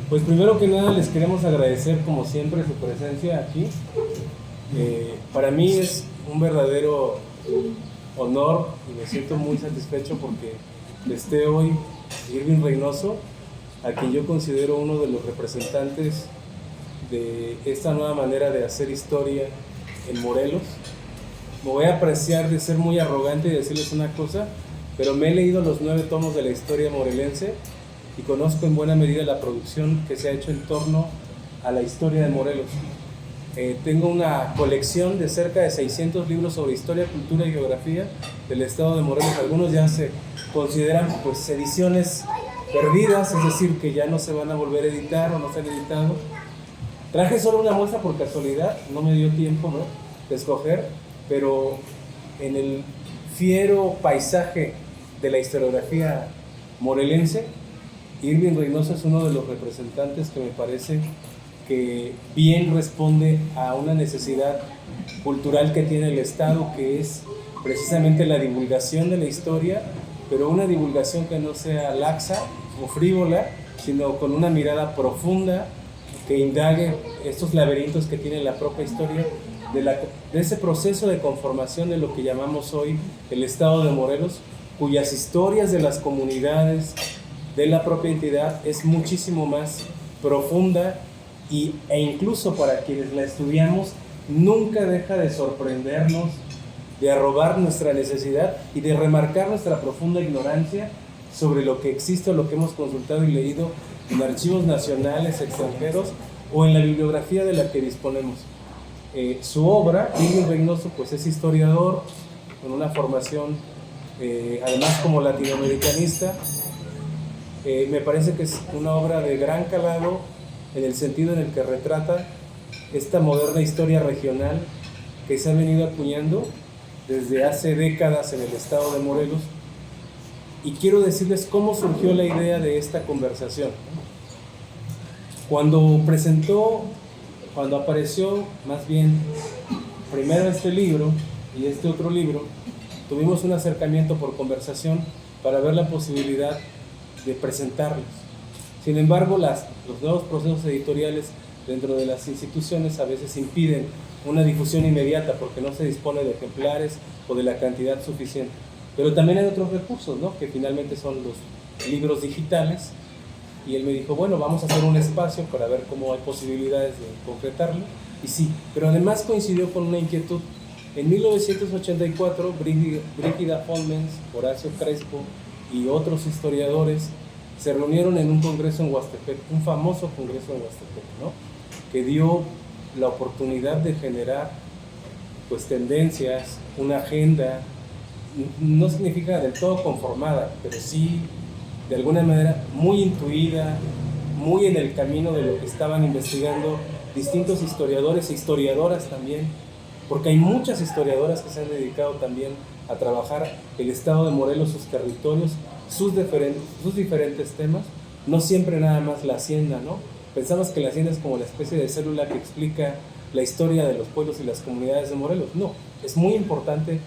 Pues primero que nada les queremos agradecer como siempre su presencia aquí. Para mí es un verdadero honor y me siento muy satisfecho porque esté hoy Irving Reynoso, a quien yo considero uno de los representantes de esta nueva manera de hacer historia en Morelos. Me voy a apreciar de ser muy arrogante y decirles una cosa, pero me he leído los 9 tomos de la historia morelense y conozco en buena medida la producción que se ha hecho en torno a la historia de Morelos. Tengo una colección de cerca de 600 libros sobre historia, cultura y geografía del estado de Morelos. Algunos ya se consideran pues ediciones perdidas, es decir, que ya no se van a volver a editar o no se han editado. Traje solo una muestra por casualidad, no me dio tiempo, ¿no?, de escoger, pero en el fiero paisaje de la historiografía morelense, Irving Reynoso es uno de los representantes que me parece que bien responde a una necesidad cultural que tiene el Estado, que es precisamente la divulgación de la historia, pero una divulgación que no sea laxa o frívola, sino con una mirada profunda que indague estos laberintos que tiene la propia historia de ese proceso de conformación de lo que llamamos hoy el Estado de Morelos, cuyas historias de las comunidades, de la propia entidad, es muchísimo más profunda e incluso para quienes la estudiamos nunca deja de sorprendernos, de arrobar nuestra necesidad y de remarcar nuestra profunda ignorancia sobre lo que existe o lo que hemos consultado y leído en archivos nacionales, extranjeros o en la bibliografía de la que disponemos. Su obra, Irving Reynoso, pues es historiador con una formación además como latinoamericanista. Me parece que es una obra de gran calado en el sentido en el que retrata esta moderna historia regional que se ha venido acuñando desde hace décadas en el estado de Morelos. Y quiero decirles cómo surgió la idea de esta conversación. Cuando apareció más bien primero este libro y este otro libro, tuvimos un acercamiento por conversación para ver la posibilidad de presentarlos. Sin embargo, los nuevos procesos editoriales dentro de las instituciones a veces impiden una difusión inmediata porque no se dispone de ejemplares o de la cantidad suficiente. Pero también hay otros recursos, ¿no?, que finalmente son los libros digitales. Y él me dijo, bueno, vamos a hacer un espacio para ver cómo hay posibilidades de concretarlo. Y sí, pero además coincidió con una inquietud. En 1984, Brígida Holmens, Horacio Crespo y otros historiadores se reunieron en un congreso en Huastepec, un famoso congreso en Huastepec, ¿no?, que dio la oportunidad de generar pues tendencias, una agenda, no significa del todo conformada, pero sí de alguna manera muy intuida, muy en el camino de lo que estaban investigando distintos historiadores e historiadoras también, porque hay muchas historiadoras que se han dedicado también a trabajar el estado de Morelos, sus territorios, sus diferentes temas, no siempre nada más la hacienda, ¿no? Pensamos que la hacienda es como la especie de célula que explica la historia de los pueblos y las comunidades de Morelos. No, es muy importante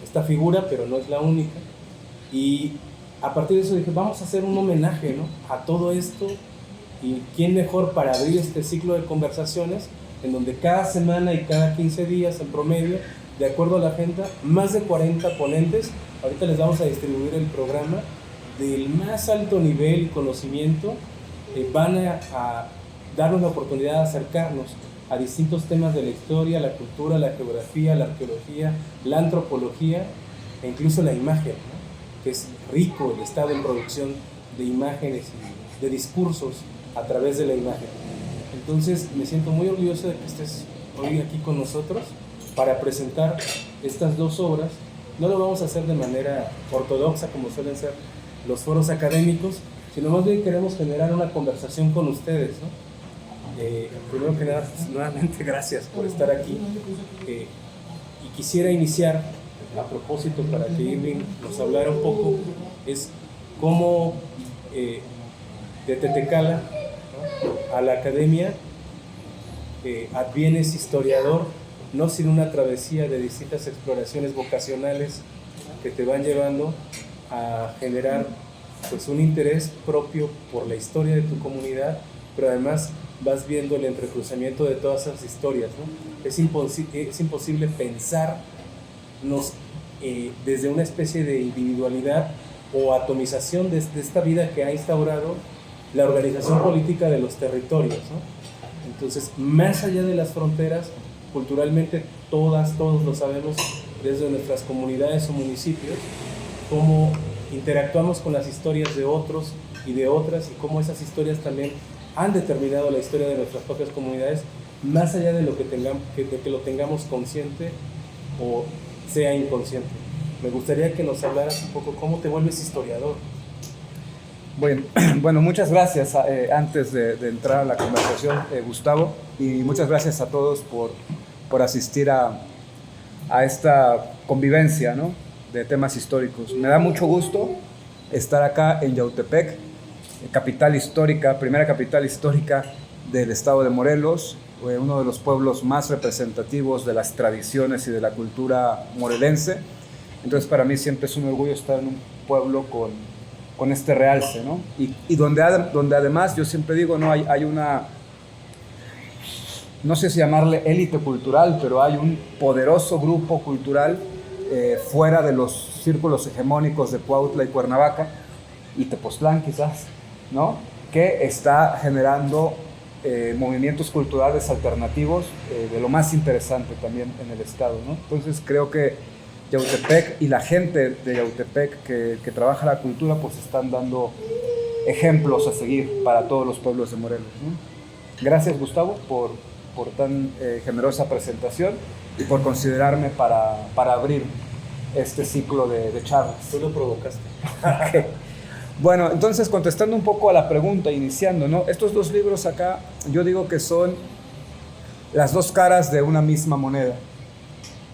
esta figura, pero no es la única. Y a partir de eso dije, vamos a hacer un homenaje, ¿no?, a todo esto, y quién mejor para abrir este ciclo de conversaciones en donde cada semana y cada 15 días en promedio, de acuerdo a la agenda, más de 40 ponentes. Ahorita les vamos a distribuir el programa del más alto nivel y conocimiento. Van a darnos la oportunidad de acercarnos a distintos temas de la historia, la cultura, la geografía, la arqueología, la antropología e incluso la imagen, ¿no?, que es rico el estado en producción de imágenes y de discursos a través de la imagen. Entonces me siento muy orgulloso de que estés hoy aquí con nosotros para presentar estas 2 obras. No lo vamos a hacer de manera ortodoxa como suelen ser los foros académicos, sino más bien queremos generar una conversación con ustedes, ¿no? Primero que nada, nuevamente gracias por estar aquí. Y quisiera iniciar, a propósito, para que Irving nos hablara un poco, es cómo de Tetecala, ¿no?, a la academia advienes historiador, no sin una travesía de distintas exploraciones vocacionales que te van llevando a generar pues un interés propio por la historia de tu comunidad pero además vas viendo el entrecruzamiento de todas esas historias, ¿no? Es imposible pensarnos desde una especie de individualidad o atomización de esta vida que ha instaurado la organización política de los territorios, ¿no? Entonces, más allá de las fronteras, culturalmente todos lo sabemos desde nuestras comunidades o municipios, cómo interactuamos con las historias de otros y de otras, y cómo esas historias también han determinado la historia de nuestras propias comunidades, más allá de que lo tengamos consciente o sea inconsciente. Me gustaría que nos hablaras un poco cómo te vuelves historiador. Bueno, muchas gracias antes de entrar a la conversación, Gustavo, y muchas gracias a todos por asistir a esta convivencia, ¿no?, de temas históricos. Me da mucho gusto estar acá en Yautepec, capital histórica, primera capital histórica del estado de Morelos, uno de los pueblos más representativos de las tradiciones y de la cultura morelense. Entonces, para mí siempre es un orgullo estar en un pueblo con este realce, ¿no? Y donde además, yo siempre digo, ¿no?, hay una, no sé si llamarle élite cultural, pero hay un poderoso grupo cultural fuera de los círculos hegemónicos de Cuautla y Cuernavaca, y Tepoztlán quizás, ¿no?, que está generando movimientos culturales alternativos de lo más interesante también en el estado, ¿no? Entonces creo que Yautepec y la gente de Yautepec que trabaja la cultura, pues están dando ejemplos a seguir para todos los pueblos de Morelos, ¿no? Gracias, Gustavo, por tan generosa presentación y por considerarme para abrir este ciclo de charlas. Tú lo provocaste. Okay. Bueno, entonces, contestando un poco a la pregunta, iniciando, ¿no? Estos dos libros acá, yo digo que son las dos caras de una misma moneda,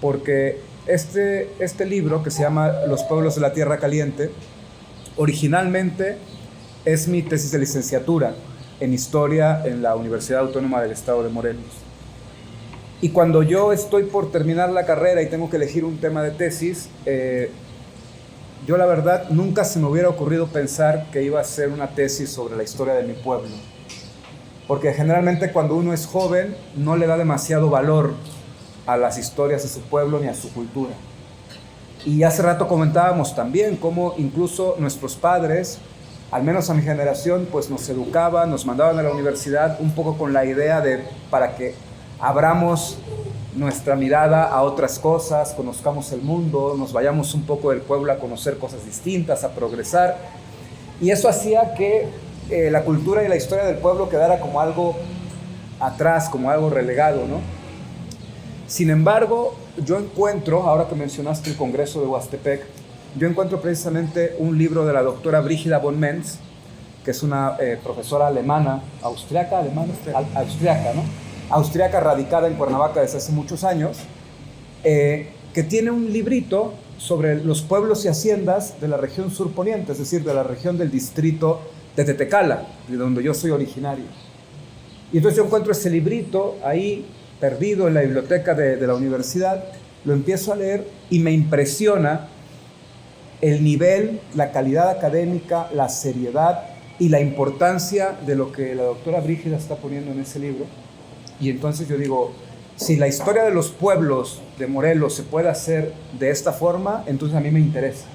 porque este libro, que se llama Los pueblos de la Tierra Caliente, originalmente es mi tesis de licenciatura en Historia en la Universidad Autónoma del Estado de Morelos. Y cuando yo estoy por terminar la carrera y tengo que elegir un tema de tesis, yo la verdad nunca se me hubiera ocurrido pensar que iba a hacer una tesis sobre la historia de mi pueblo. Porque generalmente cuando uno es joven no le da demasiado valor a las historias de su pueblo ni a su cultura. Y hace rato comentábamos también cómo incluso nuestros padres, al menos a mi generación, pues nos educaban, nos mandaban a la universidad un poco con la idea de para que abramos nuestra mirada a otras cosas, conozcamos el mundo, nos vayamos un poco del pueblo a conocer cosas distintas, a progresar. Y eso hacía que la cultura y la historia del pueblo quedara como algo atrás, como algo relegado, ¿no? Sin embargo, yo encuentro, ahora que mencionaste el Congreso de Huastepec, yo encuentro precisamente un libro de la doctora Brígida von Mentz, que es una profesora alemana, austriaca, ¿no? Austriaca, radicada en Cuernavaca desde hace muchos años, que tiene un librito sobre los pueblos y haciendas de la región surponiente, es decir, de la región del distrito de Tetecala, de donde yo soy originario. Y entonces yo encuentro ese librito ahí, perdido en la biblioteca de la universidad, lo empiezo a leer y me impresiona el nivel, la calidad académica, la seriedad y la importancia de lo que la doctora Brígida está poniendo en ese libro. Y entonces yo digo, si la historia de los pueblos de Morelos se puede hacer de esta forma, entonces a mí me interesa.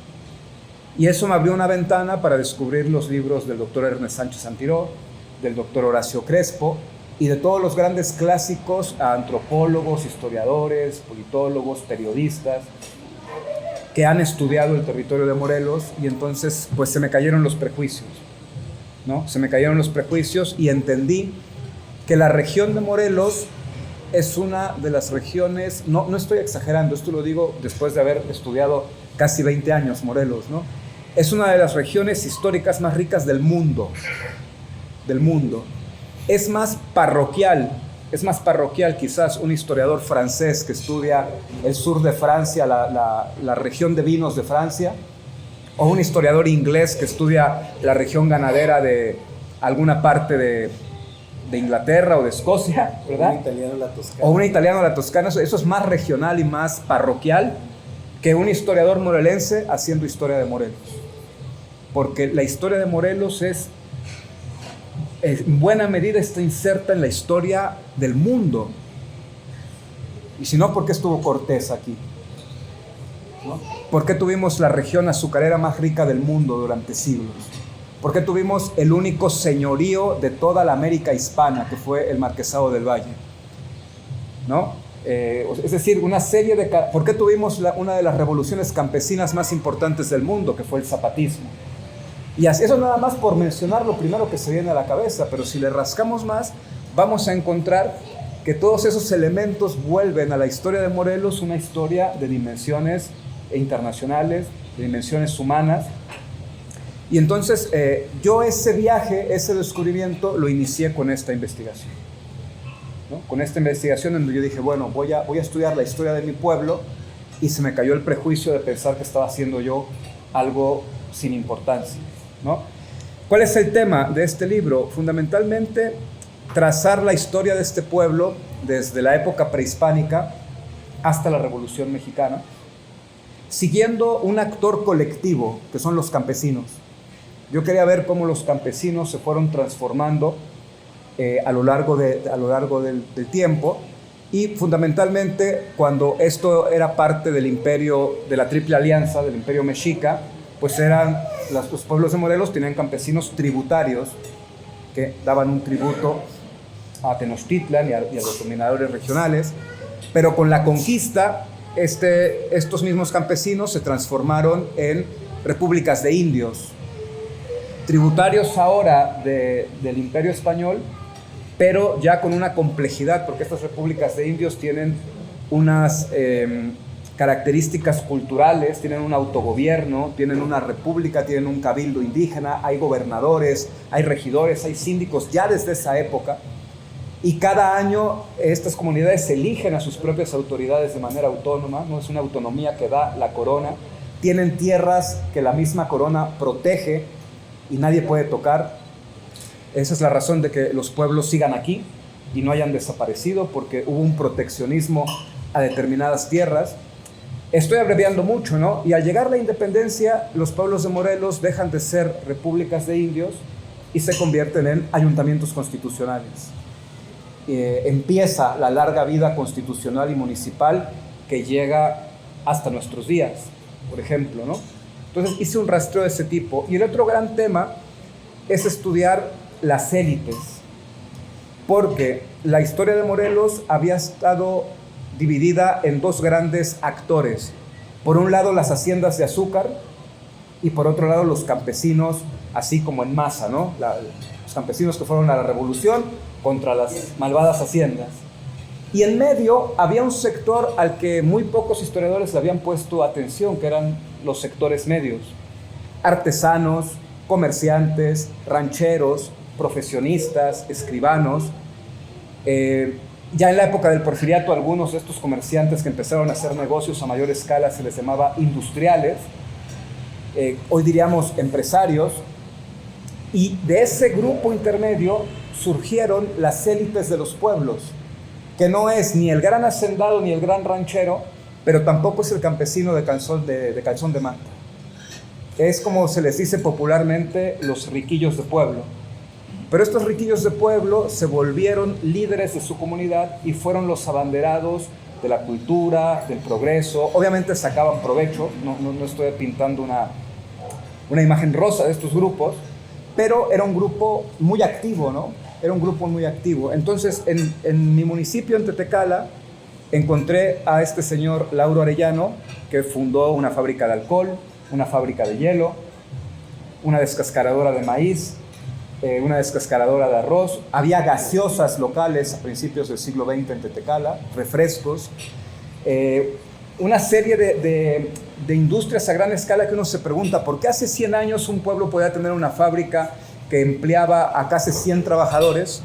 Y eso me abrió una ventana para descubrir los libros del doctor Ernest Sánchez Antiró, del doctor Horacio Crespo, y de todos los grandes clásicos, antropólogos, historiadores, politólogos, periodistas, que han estudiado el territorio de Morelos, y entonces pues se me cayeron los prejuicios, ¿no? Se me cayeron los prejuicios y entendí que la región de Morelos es una de las regiones, no estoy exagerando, esto lo digo después de haber estudiado casi 20 años Morelos, ¿no? Es una de las regiones históricas más ricas del mundo. Es más parroquial quizás un historiador francés que estudia el sur de Francia, la región de vinos de Francia, o un historiador inglés que estudia la región ganadera de alguna parte de Inglaterra o de Escocia, ¿verdad? Un italiano la Toscana. O un italiano la Toscana, eso es más regional y más parroquial que un historiador morelense haciendo historia de Morelos. Porque la historia de Morelos es en buena medida está inserta en la historia del mundo. Y si no, ¿por qué estuvo Cortés aquí? ¿No? ¿Por qué tuvimos la región azucarera más rica del mundo durante siglos? ¿Por qué tuvimos el único señorío de toda la América hispana, que fue el Marquesado del Valle? ¿No? Es decir, una serie de... ¿Por qué tuvimos una de las revoluciones campesinas más importantes del mundo, que fue el zapatismo? Y así, eso nada más por mencionar lo primero que se viene a la cabeza, pero si le rascamos más, vamos a encontrar que todos esos elementos vuelven a la historia de Morelos una historia de dimensiones internacionales, de dimensiones humanas. Y entonces yo ese viaje, ese descubrimiento, lo inicié con esta investigación, ¿no? Con esta investigación en donde yo dije, bueno, voy a estudiar la historia de mi pueblo, y se me cayó el prejuicio de pensar que estaba haciendo yo algo sin importancia, ¿no? ¿Cuál es el tema de este libro? Fundamentalmente, trazar la historia de este pueblo desde la época prehispánica hasta la Revolución Mexicana, siguiendo un actor colectivo, que son los campesinos. Yo quería ver cómo los campesinos se fueron transformando a lo largo del tiempo, y fundamentalmente cuando esto era parte del imperio, de la Triple Alianza, del imperio mexica, pues los pueblos de Morelos tenían campesinos tributarios que daban un tributo a Tenochtitlan y a los dominadores regionales, pero con la conquista estos mismos campesinos se transformaron en repúblicas de indios, tributarios ahora del Imperio Español, pero ya con una complejidad, porque estas repúblicas de indios tienen unas características culturales, tienen un autogobierno, tienen una república, tienen un cabildo indígena, hay gobernadores, hay regidores, hay síndicos ya desde esa época, y cada año estas comunidades eligen a sus propias autoridades de manera autónoma, no es una autonomía que da la corona, tienen tierras que la misma corona protege y nadie puede tocar. Esa es la razón de que los pueblos sigan aquí y no hayan desaparecido, porque hubo un proteccionismo a determinadas tierras. Estoy abreviando mucho, ¿no? Y al llegar la independencia, los pueblos de Morelos dejan de ser repúblicas de indios y se convierten en ayuntamientos constitucionales. Empieza la larga vida constitucional y municipal que llega hasta nuestros días, por ejemplo, ¿no? Entonces hice un rastreo de ese tipo. Y el otro gran tema es estudiar las élites, porque la historia de Morelos había estado dividida en dos grandes actores. Por un lado, las haciendas de azúcar, y por otro lado, los campesinos, así como en masa, ¿no? Los campesinos que fueron a la revolución contra las malvadas haciendas. Y en medio había un sector al que muy pocos historiadores le habían puesto atención, que eran los sectores medios: artesanos, comerciantes, rancheros, profesionistas, escribanos. Ya en la época del Porfiriato, algunos de estos comerciantes que empezaron a hacer negocios a mayor escala se les llamaba industriales, hoy diríamos empresarios, y de ese grupo intermedio surgieron las élites de los pueblos, que no es ni el gran hacendado ni el gran ranchero, pero tampoco es el campesino de calzón de manta. Es, como se les dice popularmente, los riquillos de pueblo. Pero estos riquillos de pueblo se volvieron líderes de su comunidad y fueron los abanderados de la cultura, del progreso. Obviamente sacaban provecho, no estoy pintando una imagen rosa de estos grupos, pero era un grupo muy activo, ¿no? Era un grupo muy activo. Entonces, en mi municipio, en Tetecala, encontré a este señor Lauro Arellano, que fundó una fábrica de alcohol, una fábrica de hielo, una descascaradora de maíz, una descascaradora de arroz. Había gaseosas locales a principios del siglo XX en Tetecala, refrescos, una serie de industrias a gran escala que uno se pregunta, ¿por qué hace 100 años un pueblo podía tener una fábrica que empleaba a casi 100 trabajadores,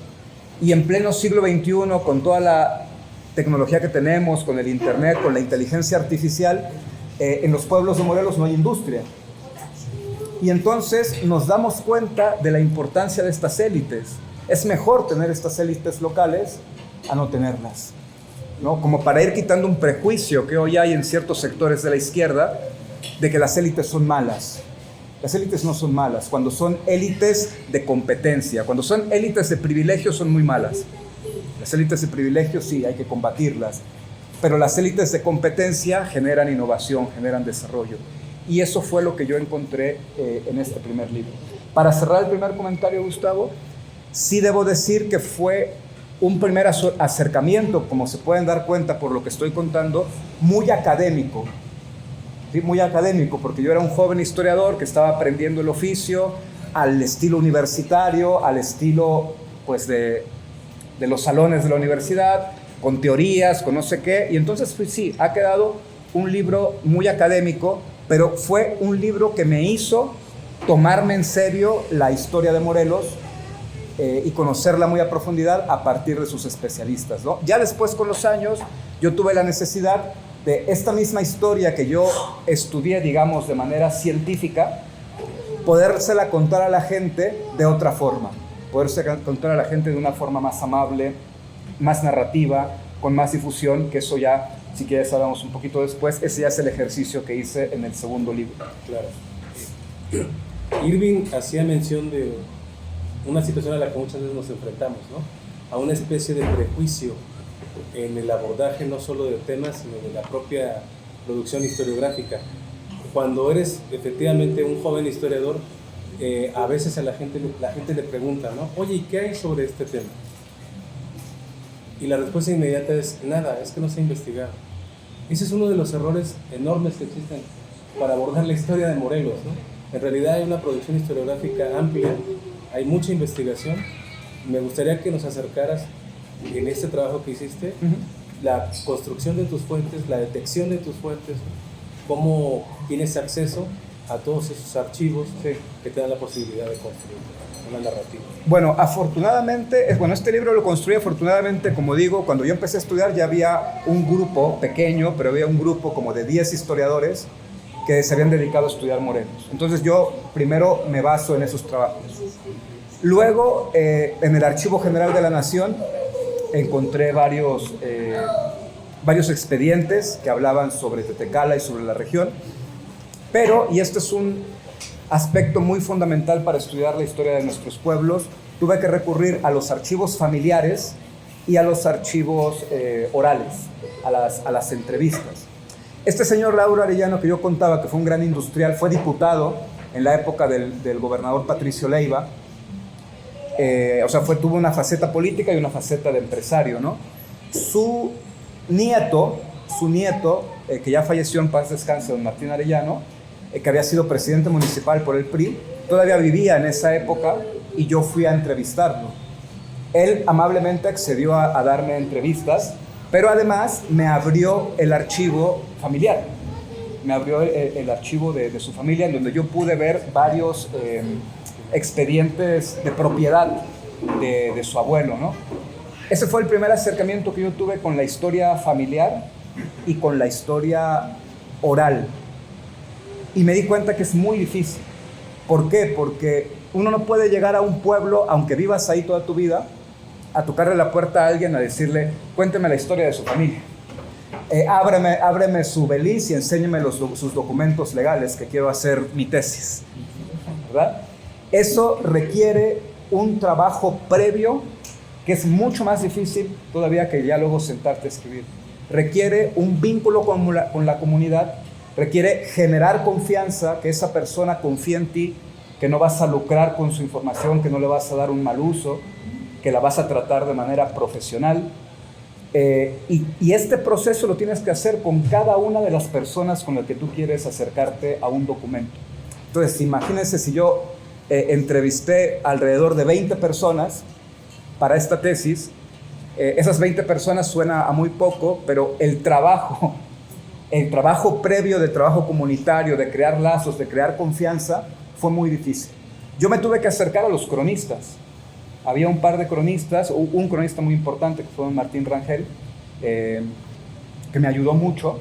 y en pleno siglo XXI, con toda la tecnología que tenemos, con el internet, con la inteligencia artificial, en los pueblos de Morelos no hay industria? Y entonces nos damos cuenta de la importancia de estas élites. Es mejor tener estas élites locales a no tenerlas, ¿no? Como para ir quitando un prejuicio que hoy hay en ciertos sectores de la izquierda de que las élites son malas. Las élites no son malas, cuando son élites de competencia, cuando son élites de privilegio son muy malas. Las élites de privilegio sí, hay que combatirlas, pero las élites de competencia generan innovación, generan desarrollo. Y eso fue lo que yo encontré en este primer libro. Para cerrar el primer comentario, Gustavo, sí debo decir que fue un primer acercamiento, como se pueden dar cuenta por lo que estoy contando, muy académico. ¿Sí? Muy académico, porque yo era un joven historiador que estaba aprendiendo el oficio al estilo universitario, al estilo pues, de los salones de la universidad, con teorías, con no sé qué. Y entonces, pues, sí, ha quedado un libro muy académico, pero fue un libro que me hizo tomarme en serio la historia de Morelos y conocerla muy a profundidad a partir de sus especialistas, ¿no? Ya después, con los años, yo tuve la necesidad de esta misma historia que yo estudié, digamos, de manera científica, podérsela contar a la gente de otra forma, podérsela contar a la gente de una forma más amable, más narrativa, con más difusión, que eso ya, si quieres, hablamos un poquito después. Ese ya es el ejercicio que hice en el segundo libro. Claro. Irving hacía mención de una situación a la que muchas veces nos enfrentamos, ¿no? A una especie de prejuicio en el abordaje no solo de temas, sino de la propia producción historiográfica. Cuando eres efectivamente un joven historiador, a veces a la gente le pregunta, ¿no? Oye, ¿y qué hay sobre este tema? Y la respuesta inmediata es nada, es que no sé investigar. Ese es uno de los errores enormes que existen para abordar la historia de Morelos, ¿no? En realidad hay una producción historiográfica amplia, hay mucha investigación. Me gustaría que nos acercaras en este trabajo que hiciste, la construcción de tus fuentes, la detección de tus fuentes, cómo tienes acceso a todos esos archivos que te dan la posibilidad de construir una narrativa. Bueno, afortunadamente, este libro lo construí afortunadamente, como digo, cuando yo empecé a estudiar ya había un grupo pequeño, pero había un grupo como de 10 historiadores que se habían dedicado a estudiar Morelos. Entonces yo primero me baso en esos trabajos. Luego, en el Archivo General de la Nación, encontré varios expedientes que hablaban sobre Tetecala y sobre la región, pero, y este es un aspecto muy fundamental para estudiar la historia de nuestros pueblos, tuve que recurrir a los archivos familiares y a los archivos orales, a las entrevistas. Este señor Lauro Arellano, que yo contaba que fue un gran industrial, fue diputado en la época del gobernador Patricio Leiva. Tuvo una faceta política y una faceta de empresario, ¿no? Su nieto, que ya falleció, en paz descanse, don Martín Arellano, que había sido presidente municipal por el PRI, todavía vivía en esa época y yo fui a entrevistarlo. Él amablemente accedió a darme entrevistas, pero además me abrió el archivo familiar, me abrió el archivo de su familia, en donde yo pude ver varios expedientes de propiedad de su abuelo, ¿no? Ese fue el primer acercamiento que yo tuve con la historia familiar y con la historia oral. Y me di cuenta que es muy difícil. ¿Por qué? Porque uno no puede llegar a un pueblo, aunque vivas ahí toda tu vida, a tocarle la puerta a alguien, a decirle, cuénteme la historia de su familia. Ábreme su beliz y enséñeme sus documentos legales, que quiero hacer mi tesis, ¿verdad? Eso requiere un trabajo previo que es mucho más difícil todavía que ya luego sentarte a escribir. Requiere un vínculo con la comunidad, requiere generar confianza, que esa persona confíe en ti, que no vas a lucrar con su información, que no le vas a dar un mal uso, que la vas a tratar de manera profesional. Y este proceso lo tienes que hacer con cada una de las personas con las que tú quieres acercarte a un documento. Entonces, imagínense si yo entrevisté alrededor de 20 personas para esta tesis. Esas 20 personas suena a muy poco, pero el trabajo previo del trabajo comunitario, de crear lazos, de crear confianza, fue muy difícil. Yo me tuve que acercar a los cronistas. Había un par de cronistas, un cronista muy importante que fue Martín Rangel, que me ayudó mucho,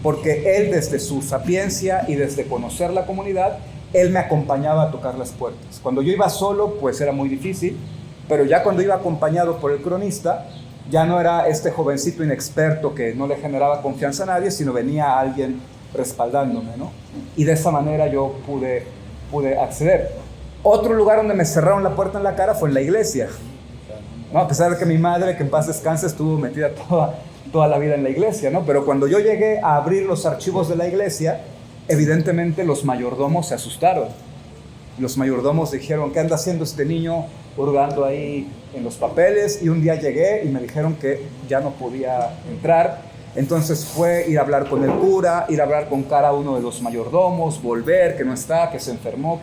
porque él, desde su sapiencia y desde conocer la comunidad, él me acompañaba a tocar las puertas. Cuando yo iba solo, pues era muy difícil, pero ya cuando iba acompañado por el cronista, ya no era este jovencito inexperto que no le generaba confianza a nadie, sino venía alguien respaldándome, ¿no? Y de esa manera yo pude pude acceder. Otro lugar donde me cerraron la puerta en la cara fue en la iglesia, ¿no? A pesar de que mi madre, que en paz descanse, estuvo metida toda la vida en la iglesia, ¿no? Pero cuando yo llegué a abrir los archivos de la iglesia, evidentemente los mayordomos se asustaron. Los mayordomos dijeron: ¿qué anda haciendo este niño hurgando ahí en los papeles? Y un día llegué y me dijeron que ya no podía entrar. Entonces fue ir a hablar con el cura, ir a hablar con cada uno de los mayordomos, volver, que no está, que se enfermó,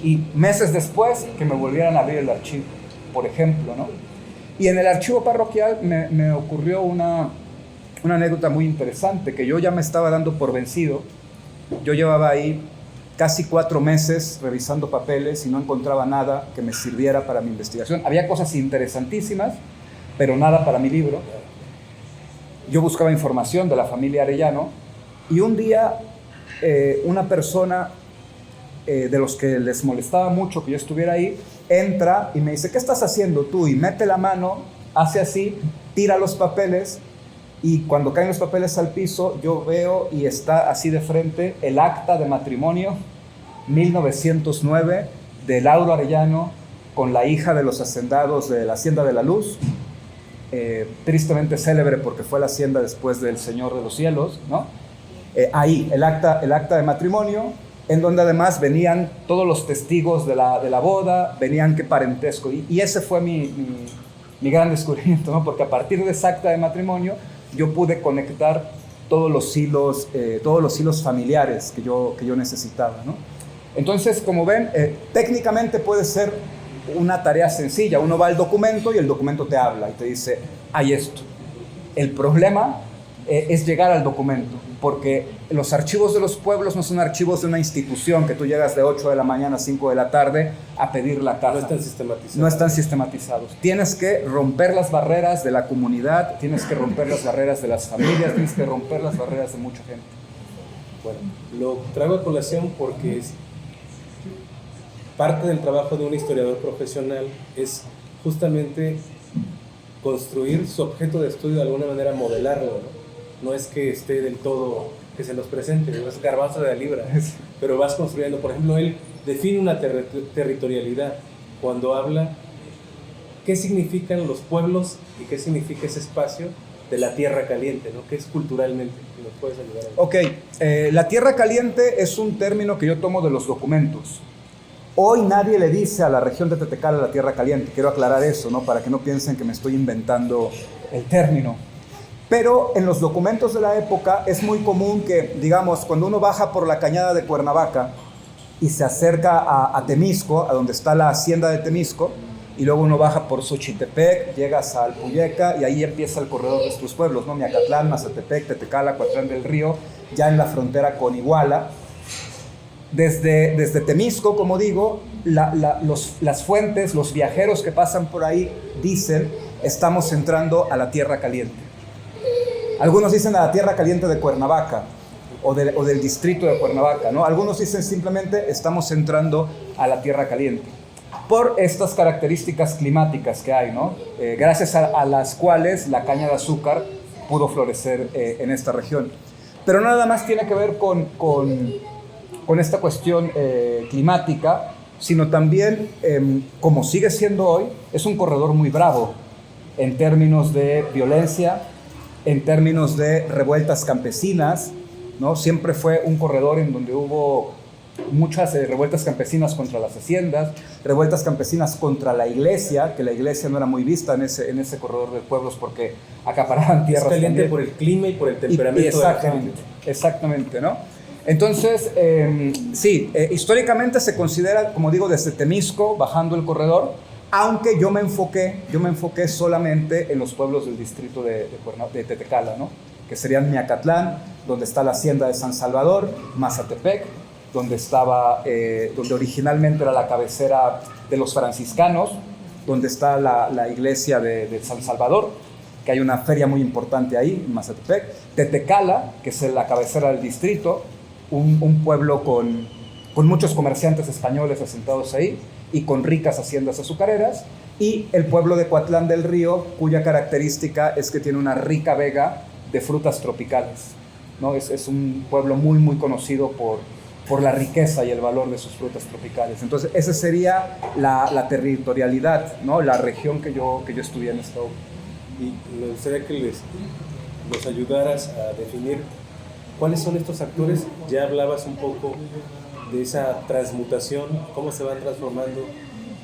y meses después que me volvieran a abrir el archivo, por ejemplo, ¿no? Y en el archivo parroquial me ocurrió una anécdota muy interesante, que yo ya me estaba dando por vencido. Yo llevaba ahí casi 4 meses revisando papeles y no encontraba nada que me sirviera para mi investigación. Había cosas interesantísimas, pero nada para mi libro. Yo buscaba información de la familia Arellano y un día una persona de los que les molestaba mucho que yo estuviera ahí, entra y me dice: ¿qué estás haciendo tú? Y mete la mano, hace así, tira los papeles, y cuando caen los papeles al piso, yo veo y está así de frente el acta de matrimonio 1909 de Lauro Arellano con la hija de los hacendados de la Hacienda de la Luz, tristemente célebre porque fue la hacienda después del Señor de los Cielos, ¿no? Ahí, el acta de matrimonio, en donde además venían todos los testigos de la boda, venían qué parentesco, y ese fue mi gran descubrimiento, ¿no? Porque a partir de esa acta de matrimonio yo pude conectar todos los hilos familiares que yo necesitaba, ¿no? Entonces, como ven, técnicamente puede ser una tarea sencilla. Uno va al documento y el documento te habla y te dice: hay esto. El problema es llegar al documento, porque los archivos de los pueblos no son archivos de una institución que tú llegas de 8 de la mañana a 5 de la tarde a pedir la caja. No están sistematizados. No están sistematizados. Tienes que romper las barreras de la comunidad, tienes que romper las barreras de las familias, tienes que romper las barreras de mucha gente. Bueno, lo traigo a colación porque es parte del trabajo de un historiador profesional, es justamente construir su objeto de estudio, de alguna manera modelarlo, ¿no? No es que esté del todo, que se nos presente, no es garbanzo de la libra, pero vas construyendo. Por ejemplo, él define una territorialidad cuando habla qué significan los pueblos y qué significa ese espacio de la Tierra Caliente, ¿no? ¿Qué es culturalmente? ¿Nos puedes ayudar ahí? Ok, la Tierra Caliente es un término que yo tomo de los documentos. Hoy nadie le dice a la región de Tetecala la Tierra Caliente. Quiero aclarar eso, ¿no? Para que no piensen que me estoy inventando el término. Pero en los documentos de la época es muy común que, digamos, cuando uno baja por la cañada de Cuernavaca y se acerca a Temisco, a donde está la hacienda de Temisco, y luego uno baja por Xochitepec, llegas a Alpuyeca y ahí empieza el corredor de estos pueblos, ¿no? Miacatlán, Mazatepec, Tetecala, Cuatlán del Río, ya en la frontera con Iguala. Desde Temisco, como digo, las fuentes, los viajeros que pasan por ahí dicen: estamos entrando a la Tierra Caliente. Algunos dicen a la Tierra Caliente de Cuernavaca o del distrito de Cuernavaca, ¿no? Algunos dicen simplemente: estamos entrando a la Tierra Caliente, por estas características climáticas que hay, ¿no? Gracias a las cuales la caña de azúcar pudo florecer en esta región. Pero nada más tiene que ver con esta cuestión climática, sino también, como sigue siendo hoy, es un corredor muy bravo en términos de violencia, en términos de revueltas campesinas, ¿no? Siempre fue un corredor en donde hubo muchas revueltas campesinas contra las haciendas, revueltas campesinas contra la iglesia, que la iglesia no era muy vista en ese corredor de pueblos porque acaparaban tierras. Es caliente también. Por el clima y por el temperamento. Exactamente, ¿no? Entonces, sí, históricamente se considera, como digo, desde Temisco, bajando el corredor, aunque yo me enfoqué solamente en los pueblos del distrito de Tetecala, ¿no? Que serían Miacatlán, donde está la hacienda de San Salvador, Mazatepec, donde originalmente era la cabecera de los franciscanos, donde está la iglesia de San Salvador, que hay una feria muy importante ahí, en Mazatepec. Tetecala, que es la cabecera del distrito, un pueblo con muchos comerciantes españoles asentados ahí y con ricas haciendas azucareras, y el pueblo de Cuatlán del Río, cuya característica es que tiene una rica vega de frutas tropicales, ¿no? Es un pueblo muy, muy conocido por por la riqueza y el valor de sus frutas tropicales. Entonces, esa sería la territorialidad, ¿no? La región que yo estudié en esta obra. Y me gustaría que nos ayudaras a definir cuáles son estos actores. Ya hablabas un poco de esa transmutación, cómo se van transformando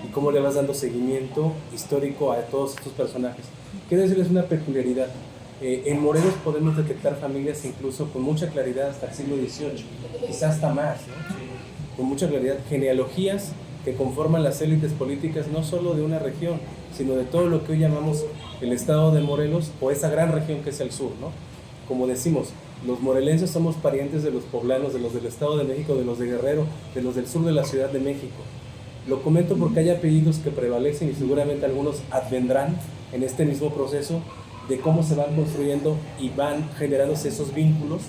y cómo le vas dando seguimiento histórico a todos estos personajes. Quiero decirles una peculiaridad. En Morelos podemos detectar familias incluso con mucha claridad hasta el siglo XVIII, quizás hasta más, ¿no? Con mucha claridad, genealogías que conforman las élites políticas no solo de una región, sino de todo lo que hoy llamamos el estado de Morelos o esa gran región que es el sur, ¿no? Como decimos, los morelenses somos parientes de los poblanos, de los del Estado de México, de los de Guerrero, de los del sur de la Ciudad de México. Lo comento porque hay apellidos que prevalecen y seguramente algunos advendrán en este mismo proceso de cómo se van construyendo y van generándose esos vínculos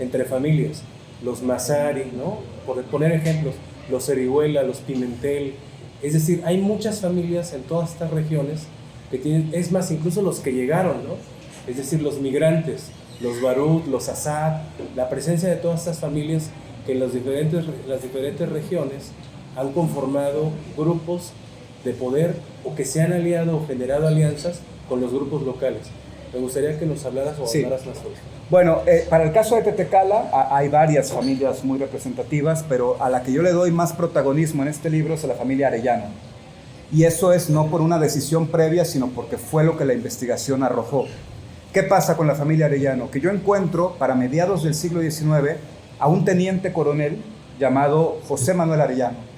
entre familias. Los Massari, ¿no? Por poner ejemplos, los Orihuela, los Pimentel. Es decir, hay muchas familias en todas estas regiones que tienen, es más, incluso los que llegaron, ¿no? Es decir, los migrantes, los Barut, los Assad, la presencia de todas estas familias que en las diferentes regiones han conformado grupos de poder o que se han aliado o generado alianzas con los grupos locales. Me gustaría que nos hablaras o hablaras más sobre eso. Bueno, para el caso de Tetecala hay varias familias muy representativas, pero a la que yo le doy más protagonismo en este libro es a la familia Arellano. Y eso es no por una decisión previa, sino porque fue lo que la investigación arrojó. ¿Qué pasa con la familia Arellano? Que yo encuentro para mediados del siglo XIX a un teniente coronel llamado José Manuel Arellano,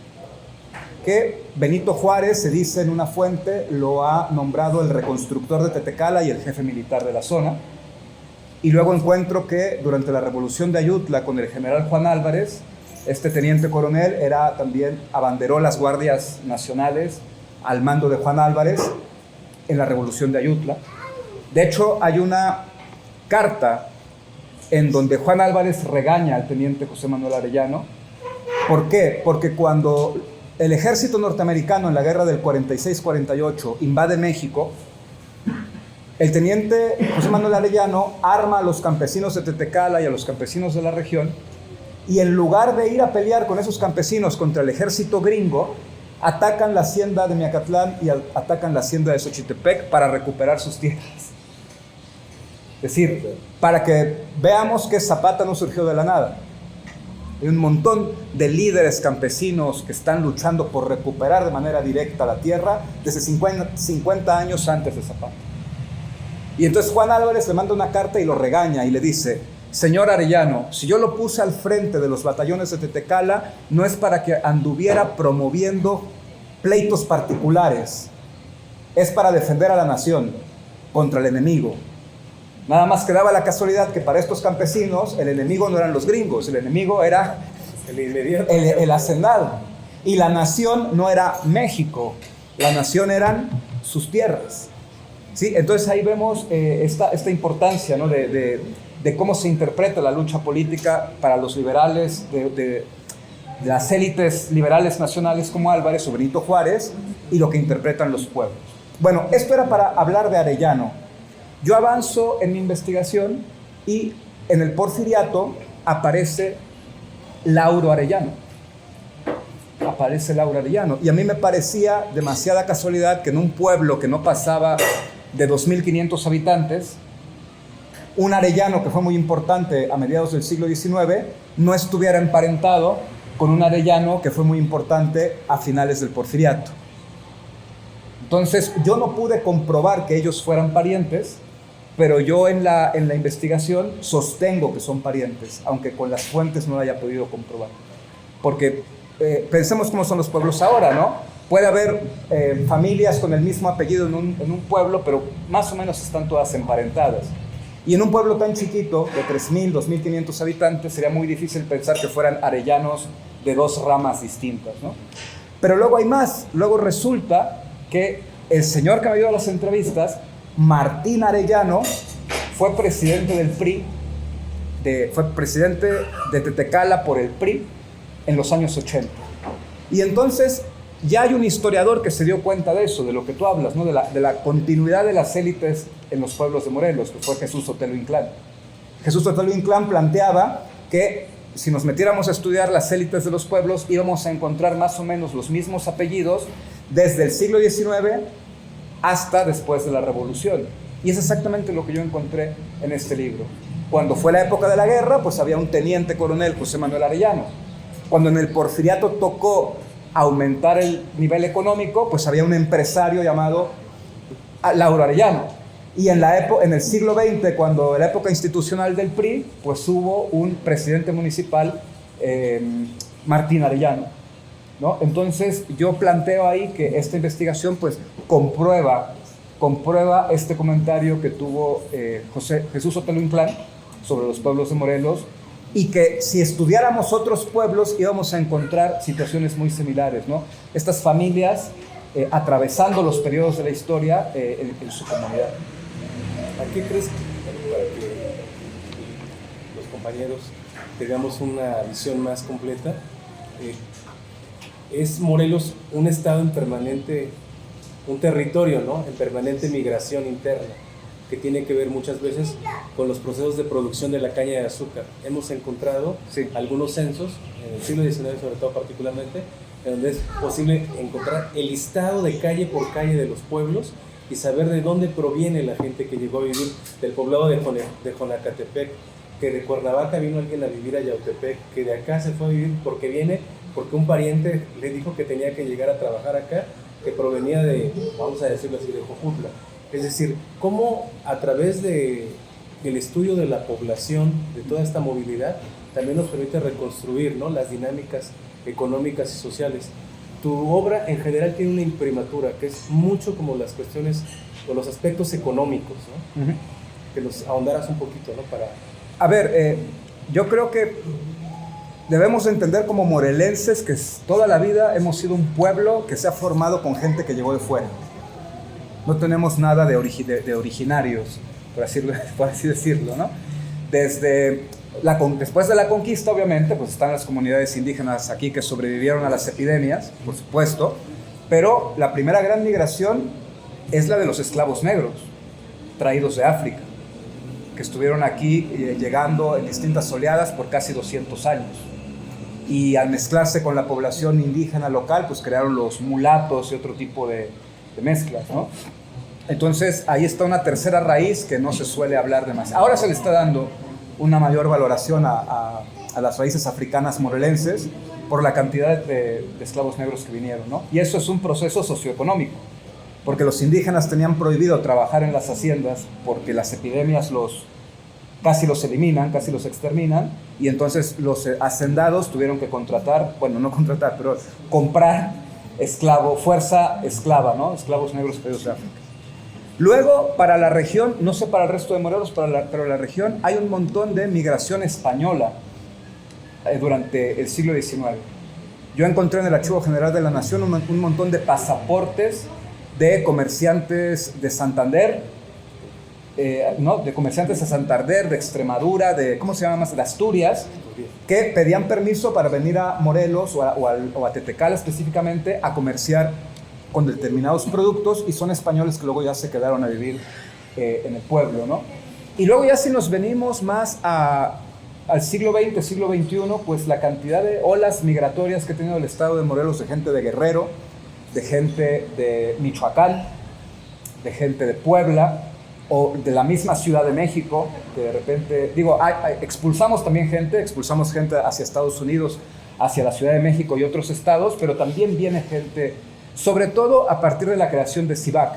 que Benito Juárez, se dice en una fuente, lo ha nombrado el reconstructor de Tetecala y el jefe militar de la zona. Y luego encuentro que durante la revolución de Ayutla con el general Juan Álvarez, este teniente coronel también abanderó las guardias nacionales al mando de Juan Álvarez en la revolución de Ayutla. De hecho, hay una carta en donde Juan Álvarez regaña al teniente José Manuel Arellano. ¿Por qué? Porque cuando el ejército norteamericano en la guerra del 46-48 invade México, el teniente José Manuel Arellano arma a los campesinos de Tetecala y a los campesinos de la región, y en lugar de ir a pelear con esos campesinos contra el ejército gringo, atacan la hacienda de Miacatlán y atacan la hacienda de Xochitepec para recuperar sus tierras. Es decir, para que veamos que Zapata no surgió de la nada. Hay un montón de líderes campesinos que están luchando por recuperar de manera directa la tierra desde 50 años antes de Zapata. Y entonces Juan Álvarez le manda una carta y lo regaña y le dice: señor Arellano, si yo lo puse al frente de los batallones de Tetecala, no es para que anduviera promoviendo pleitos particulares, es para defender a la nación contra el enemigo. Nada más que daba la casualidad que para estos campesinos el enemigo no eran los gringos, el enemigo era el hacendado. Y la nación no era México, la nación eran sus tierras. ¿Sí? Entonces ahí vemos esta importancia, ¿no? de cómo se interpreta la lucha política para los liberales, de las élites liberales nacionales como Álvarez o Benito Juárez, y lo que interpretan los pueblos. Bueno, esto era para hablar de Arellano. Yo avanzo en mi investigación y en el Porfiriato aparece Lauro Arellano. Y a mí me parecía demasiada casualidad que en un pueblo que no pasaba de 2.500 habitantes, un arellano que fue muy importante a mediados del siglo XIX no estuviera emparentado con un arellano que fue muy importante a finales del Porfiriato. Entonces yo no pude comprobar que ellos fueran parientes, pero yo en la investigación sostengo que son parientes, aunque con las fuentes no lo haya podido comprobar. Porque pensemos cómo son los pueblos ahora, ¿no? Puede haber familias con el mismo apellido en un pueblo, pero más o menos están todas emparentadas. Y en un pueblo tan chiquito, de 3.000, 2.500 habitantes, sería muy difícil pensar que fueran arellanos de dos ramas distintas, ¿no? Pero luego hay más. Luego resulta que el señor que me dio las entrevistas, Martín Arellano, fue presidente del PRI, fue presidente de Tetecala por el PRI en los años 80. Y entonces ya hay un historiador que se dio cuenta de eso, de lo que tú hablas, ¿no? de la continuidad de las élites en los pueblos de Morelos, que fue Jesús Sotelo Inclán. Jesús Sotelo Inclán planteaba que si nos metiéramos a estudiar las élites de los pueblos, íbamos a encontrar más o menos los mismos apellidos desde el siglo XIX hasta después de la Revolución. Y es exactamente lo que yo encontré en este libro. Cuando fue la época de la guerra, pues había un teniente coronel, José Manuel Arellano. Cuando en el Porfiriato tocó aumentar el nivel económico, pues había un empresario llamado Lauro Arellano. Y en el siglo XX, cuando en la época institucional del PRI, pues hubo un presidente municipal, Martín Arellano, ¿no? Entonces yo planteo ahí que esta investigación pues comprueba este comentario que tuvo Jesús Otelo Inclán sobre los pueblos de Morelos, y que si estudiáramos otros pueblos íbamos a encontrar situaciones muy similares, ¿no? Estas familias atravesando los periodos de la historia en su comunidad. ¿A qué crees, para que los compañeros tengamos una visión más completa? ¿Es Morelos un estado en permanente, un territorio, ¿no?, en permanente migración interna, que tiene que ver muchas veces con los procesos de producción de la caña de azúcar? Hemos encontrado algunos censos, en el siglo XIX sobre todo particularmente, en donde es posible encontrar el listado de calle por calle de los pueblos y saber de dónde proviene la gente que llegó a vivir, del poblado de Jonacatepec, que de Cuernavaca vino alguien a vivir a Yautepec, que de acá se fue a vivir porque un pariente le dijo que tenía que llegar a trabajar acá, que provenía de, vamos a decirlo así, de Jojutla. Es decir, cómo a través del estudio de la población, de toda esta movilidad, también nos permite reconstruir, ¿no?, las dinámicas económicas y sociales. Tu obra en general tiene una imprimatura que es mucho como las cuestiones o los aspectos económicos, ¿no? Uh-huh. Que los ahondaras un poquito, ¿no? A ver, yo creo que debemos entender como morelenses que toda la vida hemos sido un pueblo que se ha formado con gente que llegó de fuera. No tenemos nada de originarios, por así decirlo, ¿no? Después de la conquista, obviamente, pues están las comunidades indígenas aquí que sobrevivieron a las epidemias, por supuesto, pero la primera gran migración es la de los esclavos negros, traídos de África, que estuvieron aquí llegando en distintas oleadas por casi 200 años. Y al mezclarse con la población indígena local, pues crearon los mulatos y otro tipo de mezclas, ¿no? Entonces, ahí está una tercera raíz que no se suele hablar demasiado. Ahora se le está dando una mayor valoración a las raíces africanas morelenses por la cantidad de esclavos negros que vinieron, ¿no? Y eso es un proceso socioeconómico, porque los indígenas tenían prohibido trabajar en las haciendas porque las epidemias casi los eliminan, casi los exterminan, y entonces los hacendados tuvieron que comprar fuerza esclava, ¿no? Esclavos negros traídos de África. Luego, para la región, no sé para el resto de Morelos, pero la región hay un montón de migración española durante el siglo XIX. Yo encontré en el Archivo General de la Nación un montón de pasaportes de comerciantes de Santander, de comerciantes de Santander, de Extremadura, de Asturias, que pedían permiso para venir a Morelos o a Tetecal específicamente a comerciar con determinados productos, y son españoles que luego ya se quedaron a vivir en el pueblo, ¿no? Y luego ya si nos venimos más al siglo XX, siglo XXI, pues la cantidad de olas migratorias que ha tenido el estado de Morelos, de gente de Guerrero, de gente de Michoacán, de gente de Puebla, o de la misma Ciudad de México, que de repente, expulsamos gente hacia Estados Unidos, hacia la Ciudad de México y otros estados, pero también viene gente, sobre todo a partir de la creación de CIVAC,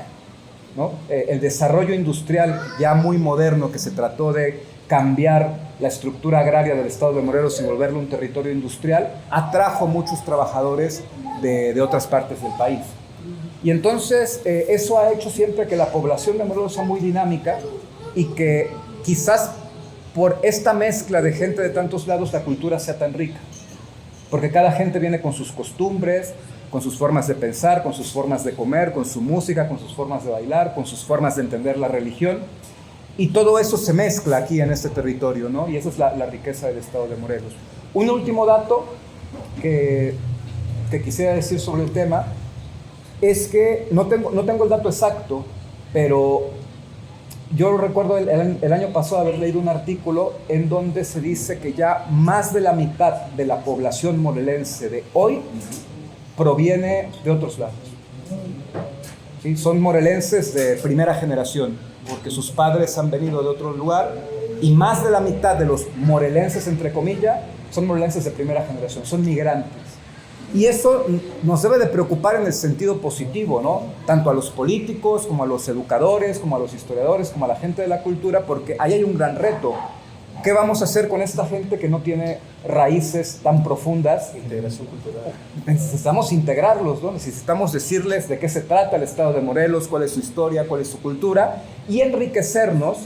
¿no? El desarrollo industrial ya muy moderno, que se trató de cambiar la estructura agraria del estado de Morelos y volverlo un territorio industrial, atrajo muchos trabajadores de otras partes del país. Y entonces eso ha hecho siempre que la población de Morelos sea muy dinámica, y que quizás por esta mezcla de gente de tantos lados la cultura sea tan rica, porque cada gente viene con sus costumbres, con sus formas de pensar, con sus formas de comer, con su música, con sus formas de bailar, con sus formas de entender la religión, y todo eso se mezcla aquí en este territorio, ¿no? Y esa es la riqueza del estado de Morelos. Un último dato que quisiera decir sobre el tema es que no tengo el dato exacto, pero Yo recuerdo el año pasado haber leído un artículo en donde se dice que ya más de la mitad de la población morelense de hoy proviene de otros lados. ¿Sí? Son morelenses de primera generación, porque sus padres han venido de otro lugar, y más de la mitad de los morelenses, entre comillas, son morelenses de primera generación, son migrantes. Y eso nos debe de preocupar en el sentido positivo, ¿no? Tanto a los políticos, como a los educadores, como a los historiadores, como a la gente de la cultura, porque ahí hay un gran reto. ¿Qué vamos a hacer con esta gente que no tiene raíces tan profundas? Integración cultural. Necesitamos integrarlos, ¿no? Necesitamos decirles de qué se trata el estado de Morelos, cuál es su historia, cuál es su cultura, y enriquecernos,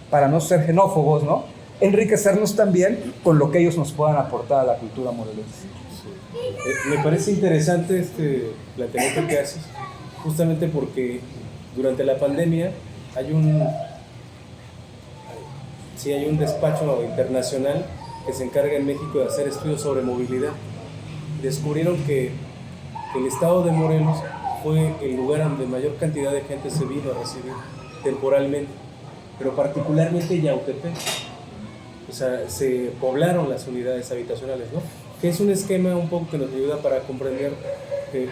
para no ser xenófobos, ¿no? Enriquecernos también con lo que ellos nos puedan aportar a la cultura morelense. Me parece interesante este planteamiento que haces, justamente porque durante la pandemia hay un despacho internacional que se encarga en México de hacer estudios sobre movilidad. Descubrieron que el estado de Morelos fue el lugar donde mayor cantidad de gente se vino a residir temporalmente, pero particularmente Yautepec. O sea, se poblaron las unidades habitacionales, ¿no? Que es un esquema un poco que nos ayuda para comprender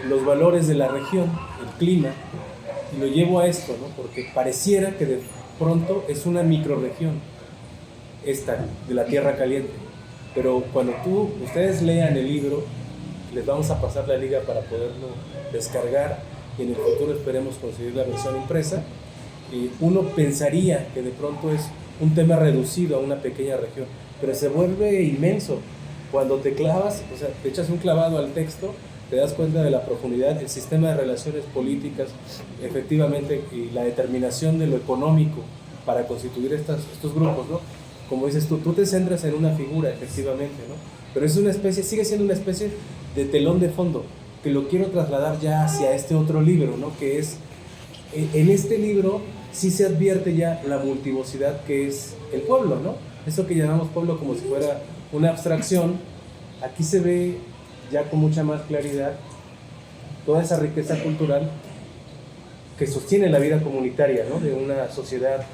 los valores de la región, el clima, y lo llevo a esto, ¿no? Porque pareciera que de pronto es una microrregión esta de la Tierra Caliente, pero cuando ustedes lean el libro, les vamos a pasar la liga para poderlo descargar, y en el futuro esperemos conseguir la versión impresa. Uno pensaría que de pronto es un tema reducido a una pequeña región, pero se vuelve inmenso. Cuando te clavas, o sea, te echas un clavado al texto, te das cuenta de la profundidad, el sistema de relaciones políticas, efectivamente, y la determinación de lo económico para constituir estos grupos, ¿no? Como dices tú te centras en una figura, efectivamente, ¿no? Pero es una especie, sigue siendo una especie de telón de fondo, que lo quiero trasladar ya hacia este otro libro, ¿no? Que es, en este libro sí se advierte ya la multivocidad que es el pueblo, ¿no? Eso que llamamos pueblo como si fuera una abstracción, aquí se ve ya con mucha más claridad toda esa riqueza cultural que sostiene la vida comunitaria, ¿no? De una sociedad.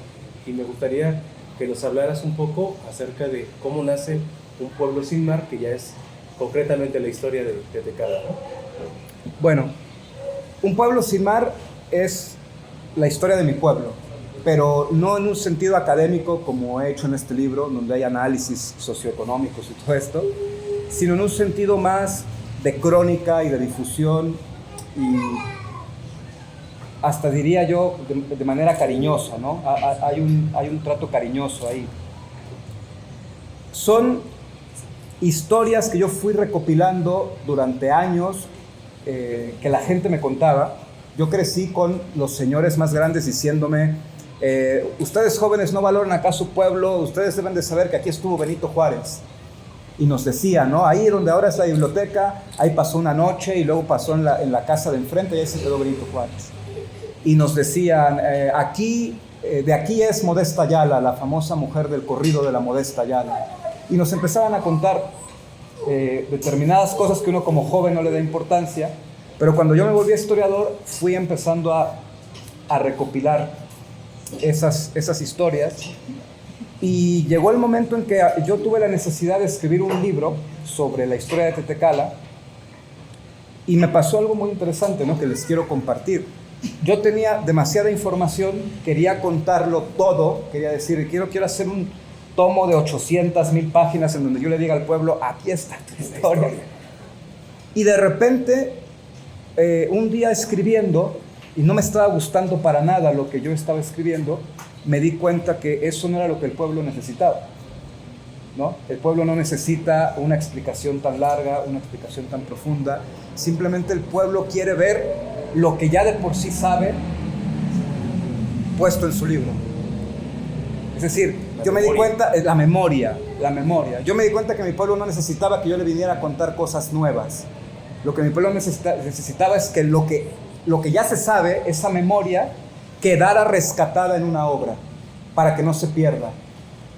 Y me gustaría que nos hablaras un poco acerca de cómo nace un pueblo sin mar, que ya es concretamente la historia de Tecala, ¿no? Bueno, un pueblo sin mar es la historia de mi pueblo, pero no en un sentido académico como he hecho en este libro, donde hay análisis socioeconómicos y todo esto, sino en un sentido más de crónica y de difusión, y hasta diría yo de manera cariñosa, ¿no? Hay un trato cariñoso ahí. Son historias que yo fui recopilando durante años, que la gente me contaba. Yo crecí con los señores más grandes diciéndome: ustedes jóvenes no valoran acá su pueblo, ustedes deben de saber que aquí estuvo Benito Juárez. Y nos decían, ¿no? Ahí donde ahora es la biblioteca, ahí pasó una noche, y luego pasó en la casa de enfrente, y ahí se quedó Benito Juárez. Y nos decían, de aquí es Modesta Ayala, la famosa mujer del corrido de la Modesta Ayala. Y nos empezaban a contar determinadas cosas que uno como joven no le da importancia, pero cuando yo me volví historiador fui empezando a recopilar esas historias, y llegó el momento en que yo tuve la necesidad de escribir un libro sobre la historia de Tecala, y me pasó algo muy interesante, ¿no? Que les quiero compartir. Yo tenía demasiada información, quería contarlo todo, quería decir, quiero hacer un tomo de 800,000 páginas en donde yo le diga al pueblo: aquí está tu historia. Y de repente, un día escribiendo, y no me estaba gustando para nada lo que yo estaba escribiendo, me di cuenta que eso no era lo que el pueblo necesitaba, ¿no? El pueblo no necesita una explicación tan larga, una explicación tan profunda. Simplemente el pueblo quiere ver lo que ya de por sí sabe puesto en su libro. Es decir, yo me di cuenta, la memoria. Yo me di cuenta que mi pueblo no necesitaba que yo le viniera a contar cosas nuevas. Lo que mi pueblo necesitaba es que lo que ya se sabe, esa memoria, quedara rescatada en una obra, para que no se pierda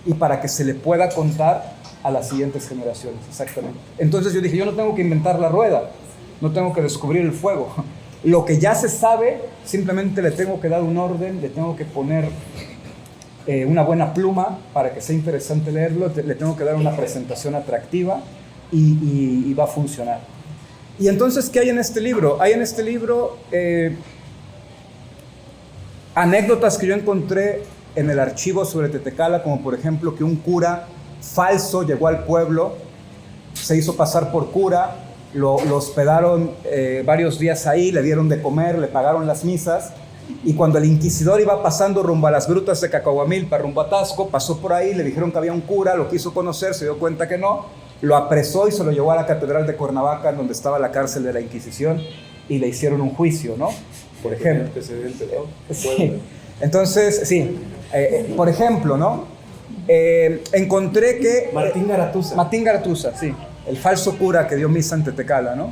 y para que se le pueda contar a las siguientes generaciones. Exactamente. Entonces yo dije, yo no tengo que inventar la rueda, no tengo que descubrir el fuego. Lo que ya se sabe, simplemente le tengo que dar un orden, le tengo que poner una buena pluma para que sea interesante leerlo, le tengo que dar una presentación atractiva y va a funcionar. Y entonces, ¿qué hay en este libro? Hay en este libro anécdotas que yo encontré en el archivo sobre Tetecala, como por ejemplo que un cura falso llegó al pueblo, se hizo pasar por cura, lo hospedaron varios días ahí, le dieron de comer, le pagaron las misas, y cuando el inquisidor iba pasando rumbo a las grutas de Cacahuamilpa, rumbo a Tasco, pasó por ahí, le dijeron que había un cura, lo quiso conocer, se dio cuenta que no, lo apresó y se lo llevó a la catedral de Cuernavaca, donde estaba la cárcel de la Inquisición, y le hicieron un juicio, ¿no? Por ejemplo. Antecedente, ¿no? Sí. Entonces, sí, por ejemplo, ¿no? Encontré que... Martín Garatuza, sí, el falso cura que dio misa en Tetecala, ¿no?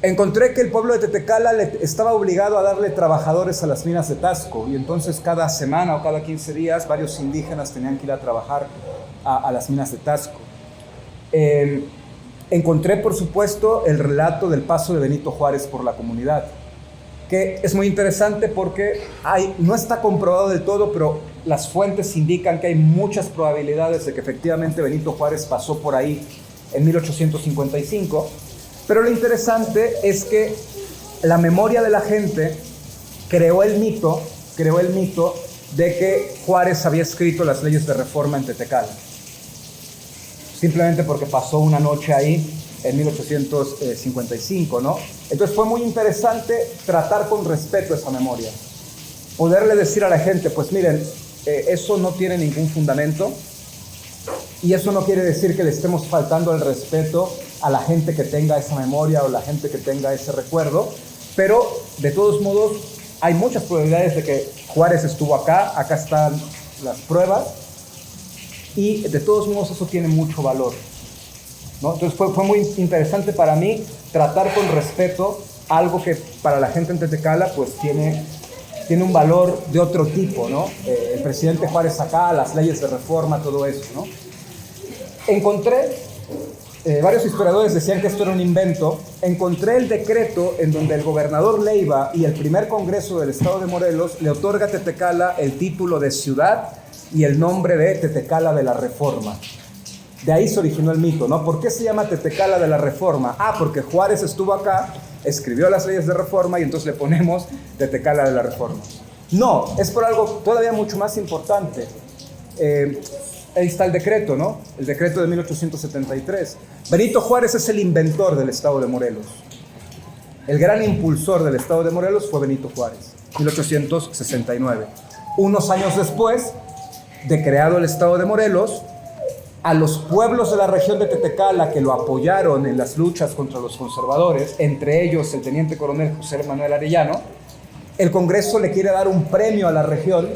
Encontré que el pueblo de Tetecala estaba obligado a darle trabajadores a las minas de Tasco, y entonces cada semana o cada 15 días varios indígenas tenían que ir a trabajar a las minas de Tasco. Encontré, por supuesto, el relato del paso de Benito Juárez por la comunidad, que es muy interesante porque no está comprobado del todo, pero las fuentes indican que hay muchas probabilidades de que efectivamente Benito Juárez pasó por ahí en 1855, pero lo interesante es que la memoria de la gente creó el mito de que Juárez había escrito las leyes de reforma en Tetecala, simplemente porque pasó una noche ahí en 1855, ¿no? Entonces fue muy interesante tratar con respeto esa memoria, poderle decir a la gente, pues miren, eso no tiene ningún fundamento, y eso no quiere decir que le estemos faltando el respeto a la gente que tenga esa memoria o la gente que tenga ese recuerdo, pero de todos modos hay muchas probabilidades de que Juárez estuvo acá están las pruebas, y de todos modos eso tiene mucho valor, ¿no? Entonces fue muy interesante para mí tratar con respeto algo que para la gente en Tetecala pues tiene un valor de otro tipo, ¿no? El presidente Juárez acá, las leyes de reforma, todo eso, ¿no? Encontré, varios historiadores decían que esto era un invento. Encontré el decreto en donde el gobernador Leiva y el primer congreso del estado de Morelos le otorga a Tetecala el título de ciudad y el nombre de Tetecala de la Reforma. De ahí se originó el mito, ¿no? ¿Por qué se llama Tetecala de la Reforma? Porque Juárez estuvo acá, escribió las leyes de reforma y entonces le ponemos Tetecala de la Reforma. No, es por algo todavía mucho más importante. Ahí está el decreto, ¿no? El decreto de 1873. Benito Juárez es el inventor del estado de Morelos. El gran impulsor del estado de Morelos fue Benito Juárez, 1869. Unos años después de creado el estado de Morelos, a los pueblos de la región de Tetecala que lo apoyaron en las luchas contra los conservadores, entre ellos el teniente coronel José Manuel Arellano, el Congreso le quiere dar un premio a la región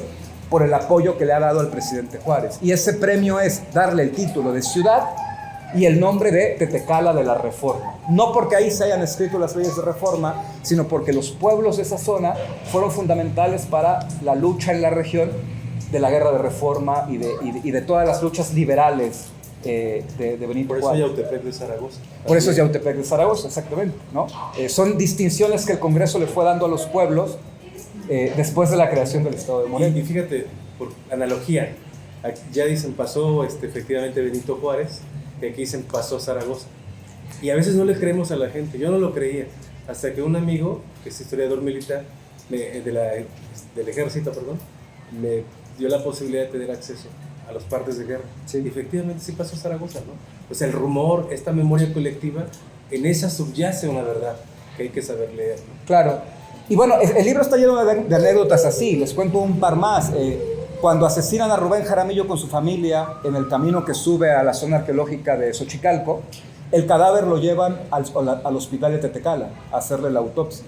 por el apoyo que le ha dado al presidente Juárez. Y ese premio es darle el título de ciudad y el nombre de Tetecala de la Reforma. No porque ahí se hayan escrito las leyes de reforma, sino porque los pueblos de esa zona fueron fundamentales para la lucha en la región de la guerra de reforma y de todas las luchas liberales de Benito Juárez. Por eso Yautepec de Zaragoza. Por eso es Yautepec de Zaragoza, exactamente, ¿no? Son distinciones que el Congreso le fue dando a los pueblos después de la creación del estado de Morelos. Y fíjate, por analogía, ya dicen pasó efectivamente Benito Juárez, y aquí dicen pasó Zaragoza. Y a veces no le creemos a la gente, yo no lo creía, hasta que un amigo, que es historiador militar, del ejército, me dio la posibilidad de tener acceso a los partes de guerra. Sí. Y efectivamente sí pasó Zaragoza, ¿no? Pues el rumor, esta memoria colectiva, en esa subyace una verdad que hay que saber leer, ¿no? Claro. Y bueno, el libro está lleno de anécdotas así, les cuento un par más. Cuando asesinan a Rubén Jaramillo con su familia en el camino que sube a la zona arqueológica de Xochicalco, el cadáver lo llevan al hospital de Tetecala a hacerle la autopsia.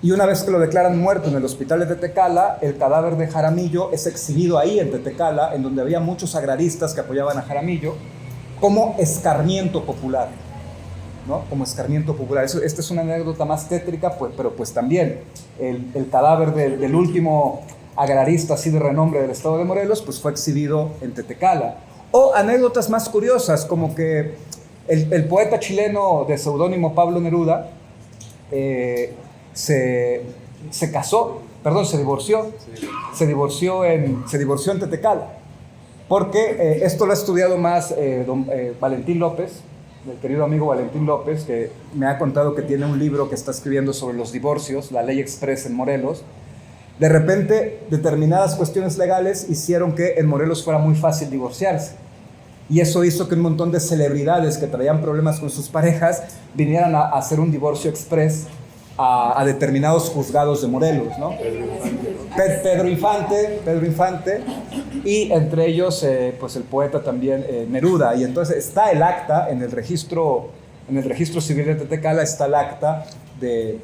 Y una vez que lo declaran muerto en el hospital de Tetecala, el cadáver de Jaramillo es exhibido ahí en Tetecala, en donde había muchos agraristas que apoyaban a Jaramillo, como escarmiento popular, ¿no? Como escarmiento popular. Esta es una anécdota más tétrica, pues, pero pues también el cadáver del último agrarista así de renombre del estado de Morelos, pues fue exhibido en Tetecala. O anécdotas más curiosas, como que el poeta chileno de seudónimo Pablo Neruda se casó perdón, se divorció. Se divorció en Tetecala. Porque esto lo ha estudiado más Valentín López, el querido amigo Valentín López, que me ha contado que tiene un libro que está escribiendo sobre los divorcios, la ley express en Morelos. De repente, determinadas cuestiones legales hicieron que en Morelos fuera muy fácil divorciarse. Y eso hizo que un montón de celebridades que traían problemas con sus parejas vinieran a hacer un divorcio express a determinados juzgados de Morelos, ¿no? Pedro Infante, y entre ellos pues el poeta también Neruda. Y entonces está el acta en el registro civil de Tetecala, está el acta de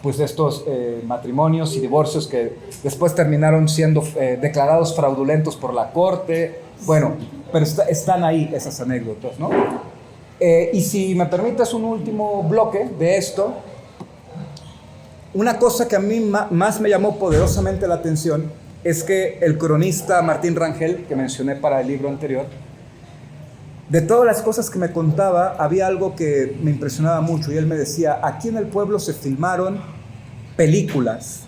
estos matrimonios y divorcios que después terminaron siendo declarados fraudulentos por la corte. Bueno, pero están ahí esas anécdotas, ¿no? Y si me permites un último bloque de esto, una cosa que a mí más me llamó poderosamente la atención es que el cronista Martín Rangel, que mencioné para el libro anterior, de todas las cosas que me contaba, había algo que me impresionaba mucho, y él me decía: aquí en el pueblo se filmaron películas,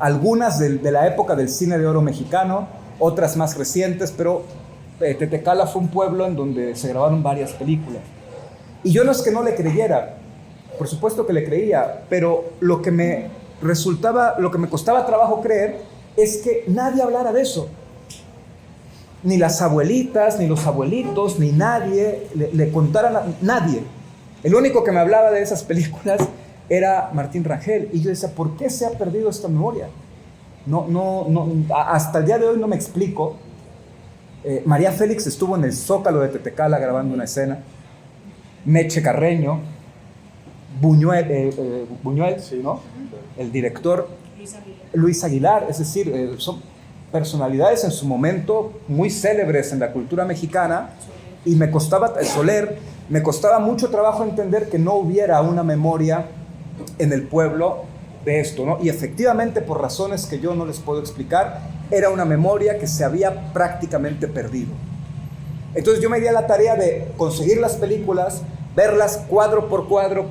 algunas de la época del cine de oro mexicano, otras más recientes, pero Tetecala fue un pueblo en donde se grabaron varias películas. Y yo no es que no le creyera, por supuesto que le creía, pero lo que me costaba trabajo creer es que nadie hablara de eso. Ni las abuelitas, ni los abuelitos, ni nadie le contaran a nadie. El único que me hablaba de esas películas era Martín Rangel. Y yo decía, ¿por qué se ha perdido esta memoria? Hasta el día de hoy no me explico. María Félix estuvo en el Zócalo de Tetecala grabando una escena. Meche Carreño, Buñuel, sí, ¿no? El director Luis Aguilar, es decir, son personalidades en su momento muy célebres en la cultura mexicana, y me costaba mucho trabajo entender que no hubiera una memoria en el pueblo de esto, ¿no? Y efectivamente, por razones que yo no les puedo explicar, era una memoria que se había prácticamente perdido. Entonces yo me di a la tarea de conseguir las películas, verlas cuadro por cuadro,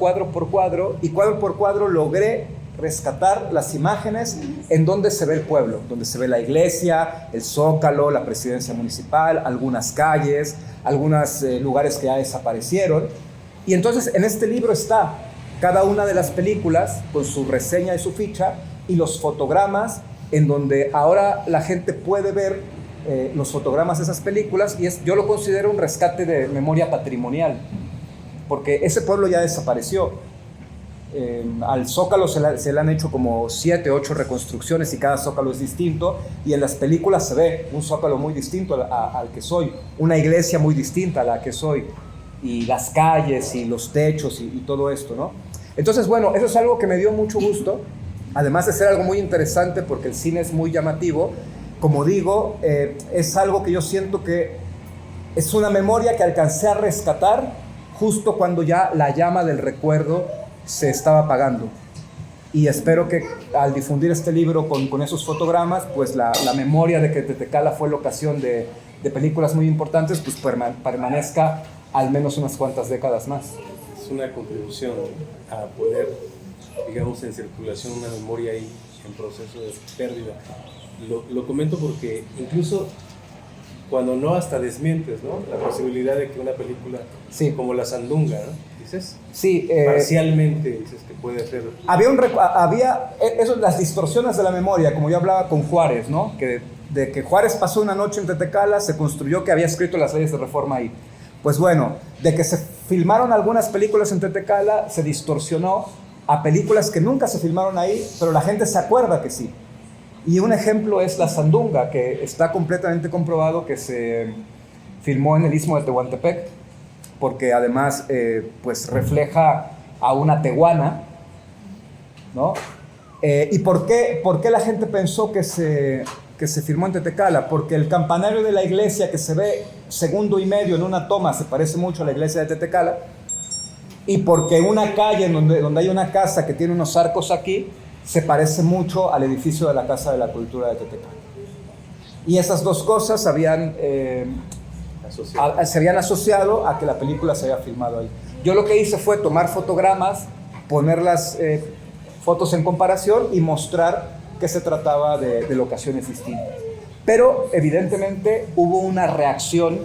y cuadro por cuadro logré rescatar las imágenes en donde se ve el pueblo, donde se ve la iglesia, el Zócalo, la presidencia municipal, algunas calles, algunos lugares que ya desaparecieron. Y entonces en este libro está cada una de las películas con su reseña y su ficha, y los fotogramas en donde ahora la gente puede ver los fotogramas de esas películas, y yo lo considero un rescate de memoria patrimonial, porque ese pueblo ya desapareció. Al Zócalo se le han hecho como 7, 8 reconstrucciones, y cada Zócalo es distinto, y en las películas se ve un Zócalo muy distinto al que soy, una iglesia muy distinta a la que soy, y las calles y los techos y todo esto, ¿no? Entonces, bueno, eso es algo que me dio mucho gusto, además de ser algo muy interesante porque el cine es muy llamativo. Como digo, es algo que yo siento que es una memoria que alcancé a rescatar justo cuando ya la llama del recuerdo se estaba apagando. Y espero que al difundir este libro con esos fotogramas, pues la memoria de que Tetecala fue la ocasión de películas muy importantes, pues permanezca al menos unas cuantas décadas más. Es una contribución a poner, digamos, en circulación una memoria ahí en proceso de pérdida. Lo comento porque incluso cuando no, hasta desmientes, ¿no? La posibilidad de que una película, sí, como La Sandunga, ¿no? Dices, sí, parcialmente dices que puede ser. Había eso, las distorsiones de la memoria, como yo hablaba con Juárez, ¿no? De que Juárez pasó una noche en Tetecala, se construyó que había escrito las leyes de reforma ahí. Pues bueno, de que se filmaron algunas películas en Tetecala, se distorsionó a películas que nunca se filmaron ahí, pero la gente se acuerda que sí. Y un ejemplo es La Sandunga, que está completamente comprobado que se filmó en el Istmo de Tehuantepec, porque además pues refleja a una tehuana, ¿no? ¿Y por qué la gente pensó que se filmó en Tetecala? Porque el campanario de la iglesia, que se ve segundo y medio en una toma, se parece mucho a la iglesia de Tetecala, y porque una calle donde hay una casa que tiene unos arcos aquí, se parece mucho al edificio de la Casa de la Cultura de Tetecala. Y esas dos cosas se habían asociado a que la película se había filmado ahí. Yo lo que hice fue tomar fotogramas, ponerlas fotos en comparación y mostrar que se trataba de locaciones distintas. Pero evidentemente hubo una reacción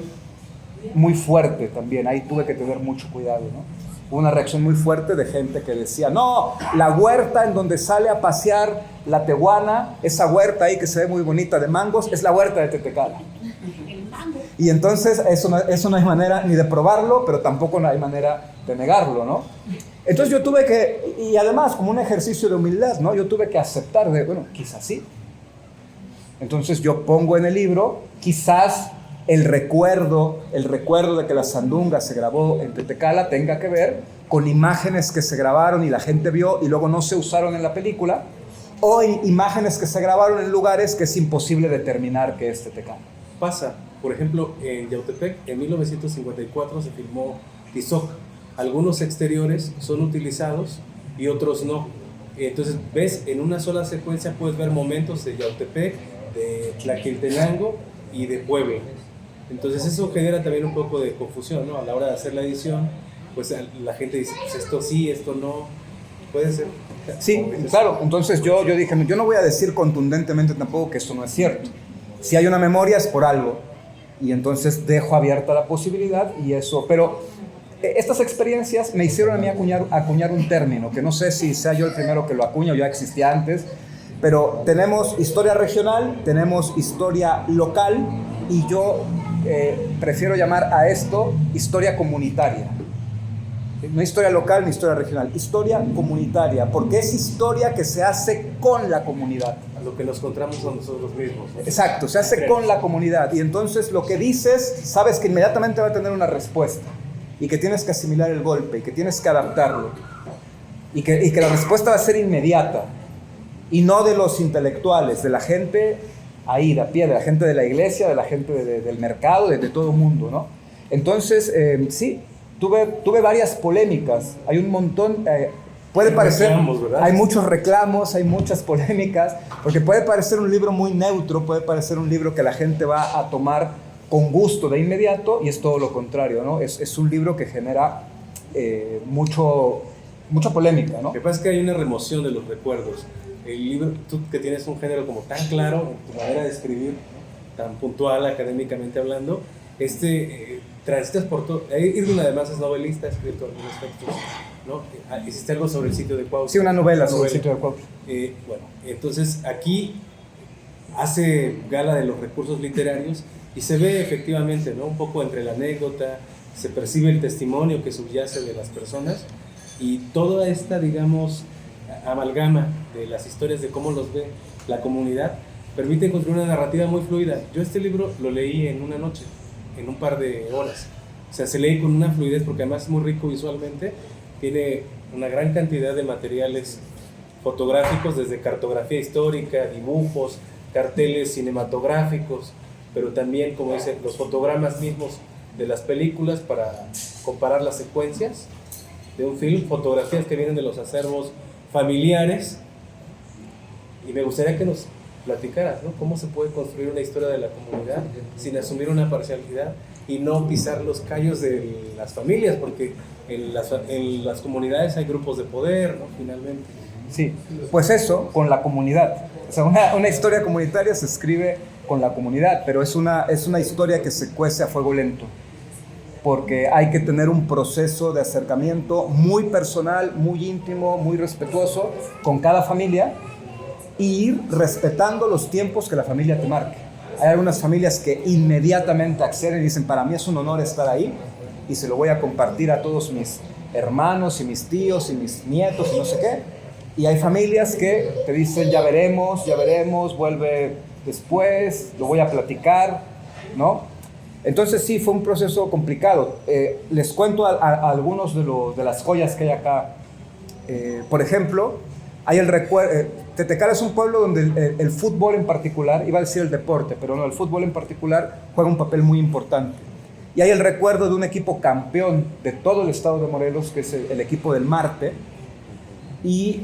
muy fuerte también, ahí tuve que tener mucho cuidado, ¿no? Hubo una reacción muy fuerte de gente que decía, no, la huerta en donde sale a pasear la tehuana, esa huerta ahí que se ve muy bonita de mangos, es la huerta de Tetecala. Y entonces eso no hay manera ni de probarlo, pero tampoco no hay manera de negarlo, ¿no? Entonces yo tuve que, y además como un ejercicio de humildad, ¿no? Yo tuve que aceptar de, bueno, quizás sí. Entonces yo pongo en el libro, quizás el recuerdo de que la sandunga se grabó en Tetecala tenga que ver con imágenes que se grabaron y la gente vio y luego no se usaron en la película, o imágenes que se grabaron en lugares que es imposible determinar que es Tetecala. Pasa, por ejemplo, en Yautepec, en 1954 se filmó Tizoc. Algunos exteriores son utilizados y otros no. Entonces, ves, en una sola secuencia puedes ver momentos de Yautepec, de Tlaquiltenango y de Puebla. Entonces eso genera también un poco de confusión, ¿no? A la hora de hacer la edición, pues la gente dice, pues esto sí, esto no, puede ser. Sí, claro, entonces yo dije, yo no voy a decir contundentemente tampoco que esto no es cierto. Si hay una memoria es por algo, y entonces dejo abierta la posibilidad y eso, pero estas experiencias me hicieron a mí acuñar un término, que no sé si sea yo el primero que lo acuña o ya existía antes, pero tenemos historia regional, tenemos historia local, y yo prefiero llamar a esto historia comunitaria. No historia local ni historia regional, historia comunitaria, porque es historia que se hace con la comunidad. A lo que nos encontramos con nosotros mismos, ¿no? Exacto, se hace con la comunidad, y entonces lo que dices, sabes que inmediatamente va a tener una respuesta, y que tienes que asimilar el golpe, y que tienes que adaptarlo, y que la respuesta va a ser inmediata, y no de los intelectuales, de la gente ahí de a pie, de la gente de la iglesia, de la gente del mercado, de todo el mundo, ¿no? Entonces, sí, tuve varias polémicas, hay un montón, puede parecer, hay muchos reclamos, hay muchas polémicas, porque puede parecer un libro muy neutro, puede parecer un libro que la gente va a tomar con gusto de inmediato, y es todo lo contrario, ¿no? Es un libro que genera mucha polémica, ¿no? Lo que pasa es que hay una remoción de los recuerdos. El libro, tú que tienes un género como tan claro, en tu manera de escribir, tan puntual académicamente hablando, transitas por todo. Irving además es novelista, ha escrito algunos textos, ¿no? Hiciste algo sobre el sitio de Cuautla. Sí, una novela sobre el sitio de Cuautla. Bueno, entonces aquí hace gala de los recursos literarios y se ve efectivamente, ¿no? Un poco entre la anécdota, se percibe el testimonio que subyace de las personas y toda esta, digamos, amalgama de las historias de cómo los ve la comunidad permite construir una narrativa muy fluida. Yo este libro lo leí en una noche, en un par de horas. O sea, se lee con una fluidez porque además es muy rico visualmente, tiene una gran cantidad de materiales fotográficos, desde cartografía histórica, dibujos, carteles cinematográficos, pero también, como dicen, los fotogramas mismos de las películas para comparar las secuencias de un film, fotografías que vienen de los acervos familiares, y me gustaría que nos platicaras, ¿no? Cómo se puede construir una historia de la comunidad sin asumir una parcialidad y no pisar los callos de las familias, porque en las comunidades hay grupos de poder, ¿no? Finalmente. Sí, pues eso, con la comunidad. O sea, una historia comunitaria se escribe con la comunidad, pero es una historia que se cuece a fuego lento, porque hay que tener un proceso de acercamiento muy personal, muy íntimo, muy respetuoso con cada familia, e ir respetando los tiempos que la familia te marque. Hay algunas familias que inmediatamente acceden y dicen, para mí es un honor estar ahí y se lo voy a compartir a todos mis hermanos y mis tíos y mis nietos y no sé qué. Y hay familias que te dicen, ya veremos, vuelve después, lo voy a platicar, ¿no? Entonces sí, fue un proceso complicado. Les cuento a algunos de las joyas que hay acá. Por ejemplo, hay Tetecala es un pueblo donde el fútbol en particular, iba a decir el deporte, pero no, el fútbol en particular juega un papel muy importante. Y hay el recuerdo de un equipo campeón de todo el estado de Morelos, que es el equipo del Marte, y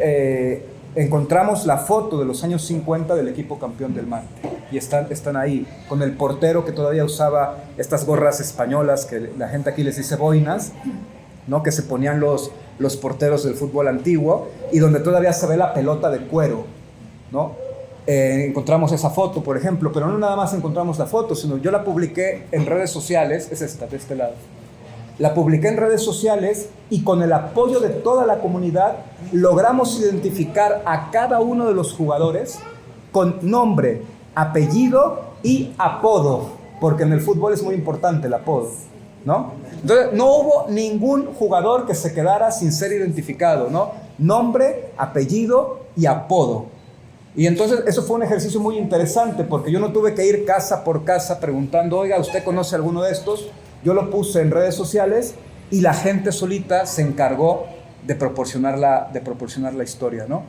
encontramos la foto de los años 50 del equipo campeón del Marte, y están ahí, con el portero que todavía usaba estas gorras españolas, que la gente aquí les dice boinas, ¿no? Que se ponían los los porteros del fútbol antiguo y donde todavía se ve la pelota de cuero, ¿no? Encontramos esa foto, por ejemplo, pero no nada más encontramos la foto, sino yo la publiqué en redes sociales, es esta, de este lado. La publiqué en redes sociales y con el apoyo de toda la comunidad logramos identificar a cada uno de los jugadores con nombre, apellido y apodo, porque en el fútbol es muy importante el apodo, ¿no? Entonces no hubo ningún jugador que se quedara sin ser identificado, ¿no? Nombre, apellido y apodo. Y entonces eso fue un ejercicio muy interesante porque yo no tuve que ir casa por casa preguntando, oiga, ¿usted conoce alguno de estos? Yo lo puse en redes sociales y la gente solita se encargó de proporcionar la historia, ¿no?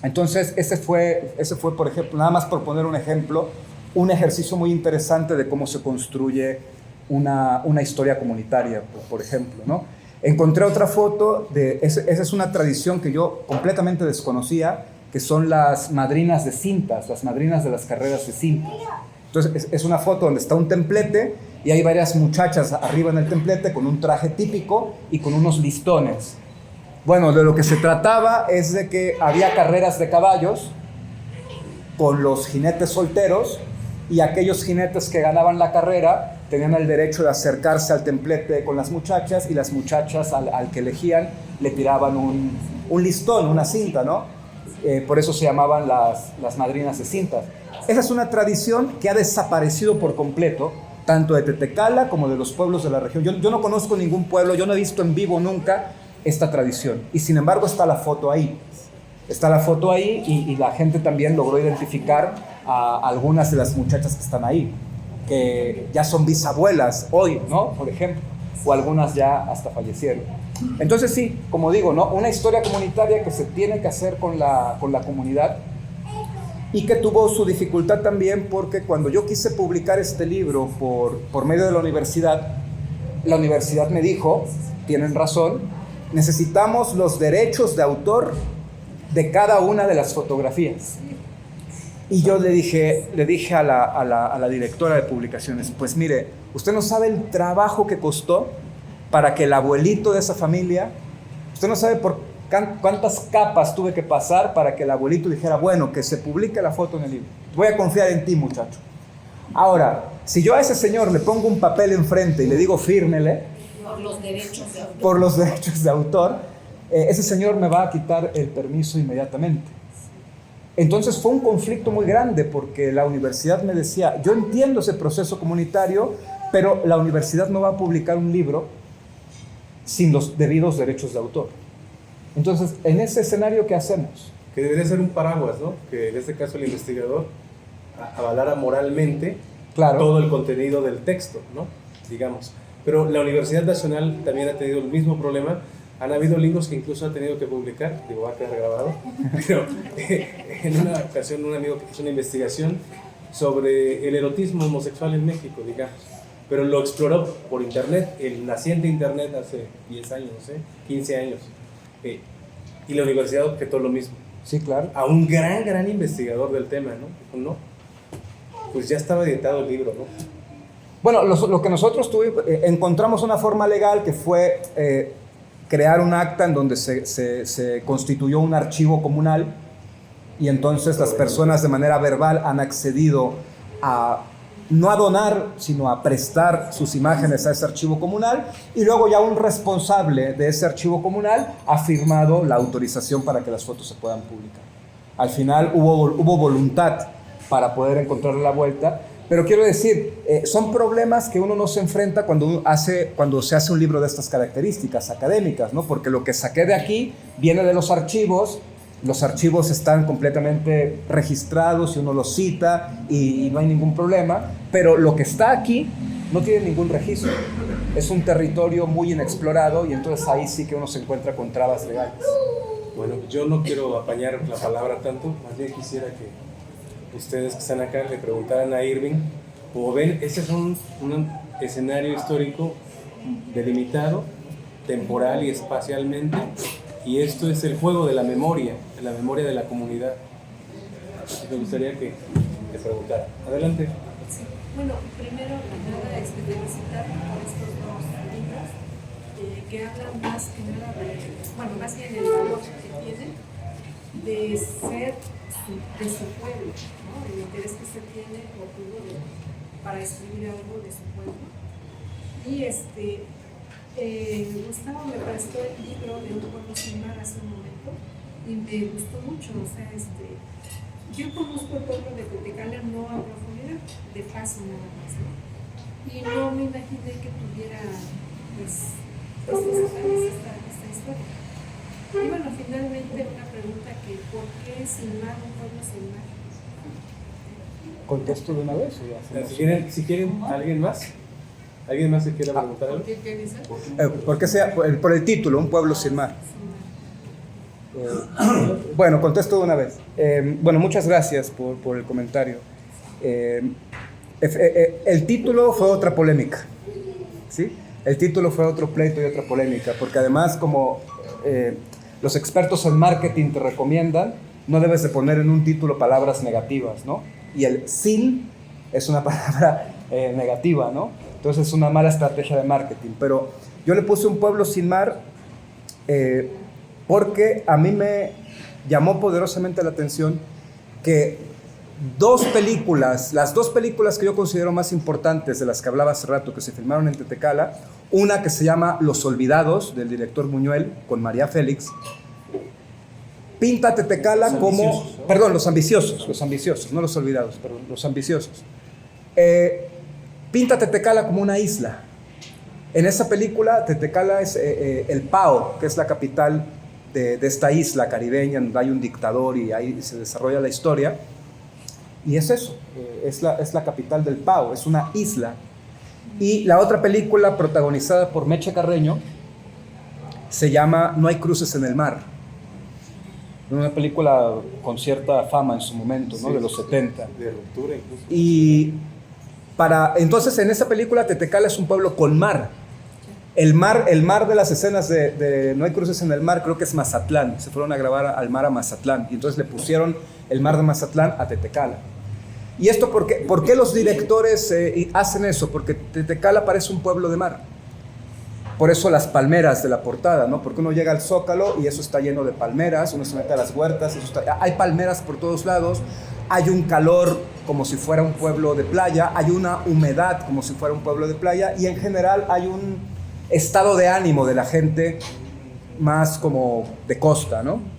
Entonces ese fue, por ejemplo, nada más por poner un ejemplo, un ejercicio muy interesante de cómo se construye una historia comunitaria, por ejemplo, ¿no? Encontré otra foto, esa es una tradición que yo completamente desconocía, que son las madrinas de cintas, las madrinas de las carreras de cintas. Entonces es una foto donde está un templete y hay varias muchachas arriba en el templete con un traje típico y con unos listones. Bueno, de lo que se trataba es de que había carreras de caballos con los jinetes solteros y aquellos jinetes que ganaban la carrera tenían el derecho de acercarse al templete con las muchachas y las muchachas al que elegían le tiraban un listón, una cinta, ¿no? Por eso se llamaban las madrinas de cintas. Esa es una tradición que ha desaparecido por completo, tanto de Tetecala como de los pueblos de la región. Yo no conozco ningún pueblo, yo no he visto en vivo nunca esta tradición. Y sin embargo está la foto ahí. Está la foto ahí y la gente también logró identificar a algunas de las muchachas que están ahí, que ya son bisabuelas hoy, ¿no? Por ejemplo, o algunas ya hasta fallecieron. Entonces sí, como digo, ¿no? Una historia comunitaria que se tiene que hacer con la comunidad y que tuvo su dificultad también porque cuando yo quise publicar este libro por medio de la universidad me dijo, tienen razón, necesitamos los derechos de autor de cada una de las fotografías. Y yo le dije a la directora de publicaciones, pues mire, usted no sabe el trabajo que costó para que el abuelito de esa familia, usted no sabe por cuántas capas tuve que pasar para que el abuelito dijera, bueno, que se publique la foto en el libro. Voy a confiar en ti, muchacho. Ahora, si yo a ese señor le pongo un papel enfrente y le digo, fírmele, por los derechos de autor, ese señor me va a quitar el permiso inmediatamente. Entonces fue un conflicto muy grande porque la universidad me decía, yo entiendo ese proceso comunitario, pero la universidad no va a publicar un libro sin los debidos derechos de autor. Entonces, en ese escenario, ¿qué hacemos? Que debería ser un paraguas, ¿no? Que en este caso el investigador avalara moralmente, claro, todo el contenido del texto, ¿no? Digamos. Pero la Universidad Nacional también ha tenido el mismo problema. Han habido libros que incluso ha tenido que publicar, digo, va a quedar grabado, pero en una ocasión un amigo hizo una investigación sobre el erotismo homosexual en México, digamos, pero lo exploró por internet, el naciente internet hace 10 años, no sé, 15 años, y la universidad objetó lo mismo. Sí, claro. A un gran investigador del tema, ¿no? Dijo, no, pues ya estaba editado el libro, ¿no? Bueno, lo que nosotros tuvimos, encontramos una forma legal que fue crear un acta en donde se constituyó un archivo comunal y entonces las personas de manera verbal han accedido a, no a donar, sino a prestar sus imágenes a ese archivo comunal y luego ya un responsable de ese archivo comunal ha firmado la autorización para que las fotos se puedan publicar. Al final hubo voluntad para poder encontrarle la vuelta. Pero quiero decir, son problemas que uno no se enfrenta cuando se hace un libro de estas características académicas, ¿no? Porque lo que saqué de aquí viene de los archivos están completamente registrados y uno los cita y no hay ningún problema, pero lo que está aquí no tiene ningún registro. Es un territorio muy inexplorado y entonces ahí sí que uno se encuentra con trabas legales. Bueno, yo no quiero apañar la palabra tanto, más bien quisiera que ustedes que están acá le preguntaran a Irving, como ven, ese es un escenario histórico delimitado, temporal y espacialmente, y esto es el juego de la memoria de la comunidad. Me gustaría que te preguntara. Adelante. Sí. Bueno, primero felicitar por estos dos libros. que hablan más que nada bueno, más bien el valor que tiene de ser de su pueblo, ¿no? El interés que se tiene o tuvo para escribir algo de su pueblo. Y Gustavo me prestó el libro de Un pueblo sin mar hace un momento y me gustó mucho. O sea, yo conozco el pueblo de Tetecala no a profundidad, de paso nada más, ¿no? Y no me imaginé que tuviera pues esta historia. Y bueno, finalmente una pregunta que ¿por qué sin mar, un pueblo sin mar? ¿Contesto de una vez o ya? Si quieren, ¿alguien más? ¿Alguien más se quiere preguntar algo? ¿Qué dice? Por el título, Un pueblo sin mar. Bueno, contesto de una vez. Bueno, muchas gracias por el comentario. El título fue otra polémica, ¿sí? El título fue otro pleito y otra polémica, porque además como los expertos en marketing te recomiendan, no debes de poner en un título palabras negativas, ¿no? Y el sin es una palabra negativa, ¿no? Entonces es una mala estrategia de marketing. Pero yo le puse Un pueblo sin mar porque a mí me llamó poderosamente la atención que las dos películas que yo considero más importantes de las que hablaba hace rato, que se filmaron en Tetecala, una que se llama Los Olvidados, del director Buñuel, con María Félix, pinta a Tetecala como... Perdón, Los Ambiciosos, no Los Olvidados, perdón, Los Ambiciosos. Pinta a Tetecala como una isla. En esa película, Tetecala es el Pao, que es la capital de esta isla caribeña, donde hay un dictador y ahí se desarrolla la historia. Y es eso, es la capital del Pao, es una isla. Y la otra película protagonizada por Meche Carreño se llama No hay cruces en el mar. Una película con cierta fama en su momento, ¿no? Sí, de los 70. De ruptura incluso. Y entonces en esa película Tetecala es un pueblo con mar. El mar de las escenas de No hay cruces en el mar creo que es Mazatlán. Se fueron a grabar al mar a Mazatlán y entonces le pusieron el mar de Mazatlán a Tetecala. ¿Y esto por qué los directores hacen eso? Porque Tetecala parece un pueblo de mar. Por eso las palmeras de la portada, ¿no? Porque uno llega al Zócalo y eso está lleno de palmeras, uno se mete a las huertas, hay palmeras por todos lados, hay un calor como si fuera un pueblo de playa, hay una humedad como si fuera un pueblo de playa y en general hay un estado de ánimo de la gente más como de costa, ¿no?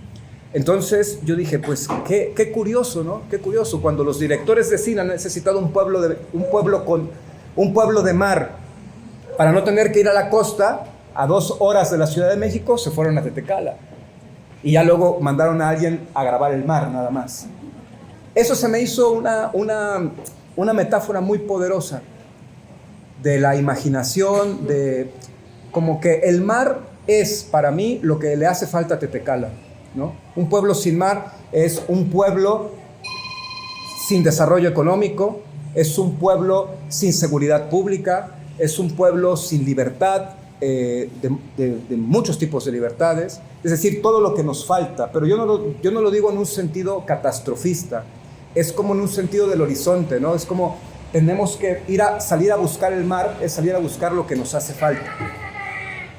Entonces yo dije, pues qué curioso, ¿no? Qué curioso, cuando los directores de cine han necesitado un pueblo de mar para no tener que ir a la costa, a 2 horas de la Ciudad de México, se fueron a Tetecala. Y ya luego mandaron a alguien a grabar el mar, nada más. Eso se me hizo una metáfora muy poderosa de la imaginación, de como que el mar es para mí lo que le hace falta a Tetecala, ¿no? Un pueblo sin mar es un pueblo sin desarrollo económico, es un pueblo sin seguridad pública, es un pueblo sin libertad, de muchos tipos de libertades, es decir, todo lo que nos falta, pero yo no lo digo en un sentido catastrofista, es como en un sentido del horizonte, ¿no? Es como tenemos que salir a buscar el mar, es salir a buscar lo que nos hace falta.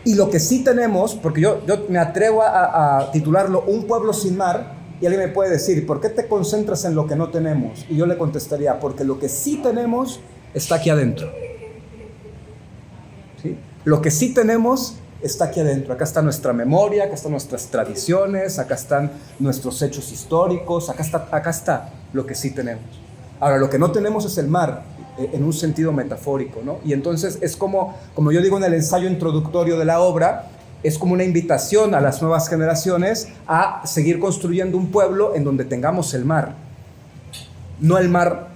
Y lo que sí tenemos, porque yo me atrevo a titularlo Un pueblo sin mar, y alguien me puede decir, ¿por qué te concentras en lo que no tenemos? Y yo le contestaría, porque lo que sí tenemos está aquí adentro. ¿Sí? Lo que sí tenemos está aquí adentro. Acá está nuestra memoria, acá están nuestras tradiciones, acá están nuestros hechos históricos, acá está lo que sí tenemos. Ahora, lo que no tenemos es el mar, en un sentido metafórico, ¿no? Y entonces es como yo digo en el ensayo introductorio de la obra, es como una invitación a las nuevas generaciones a seguir construyendo un pueblo en donde tengamos el mar. No el mar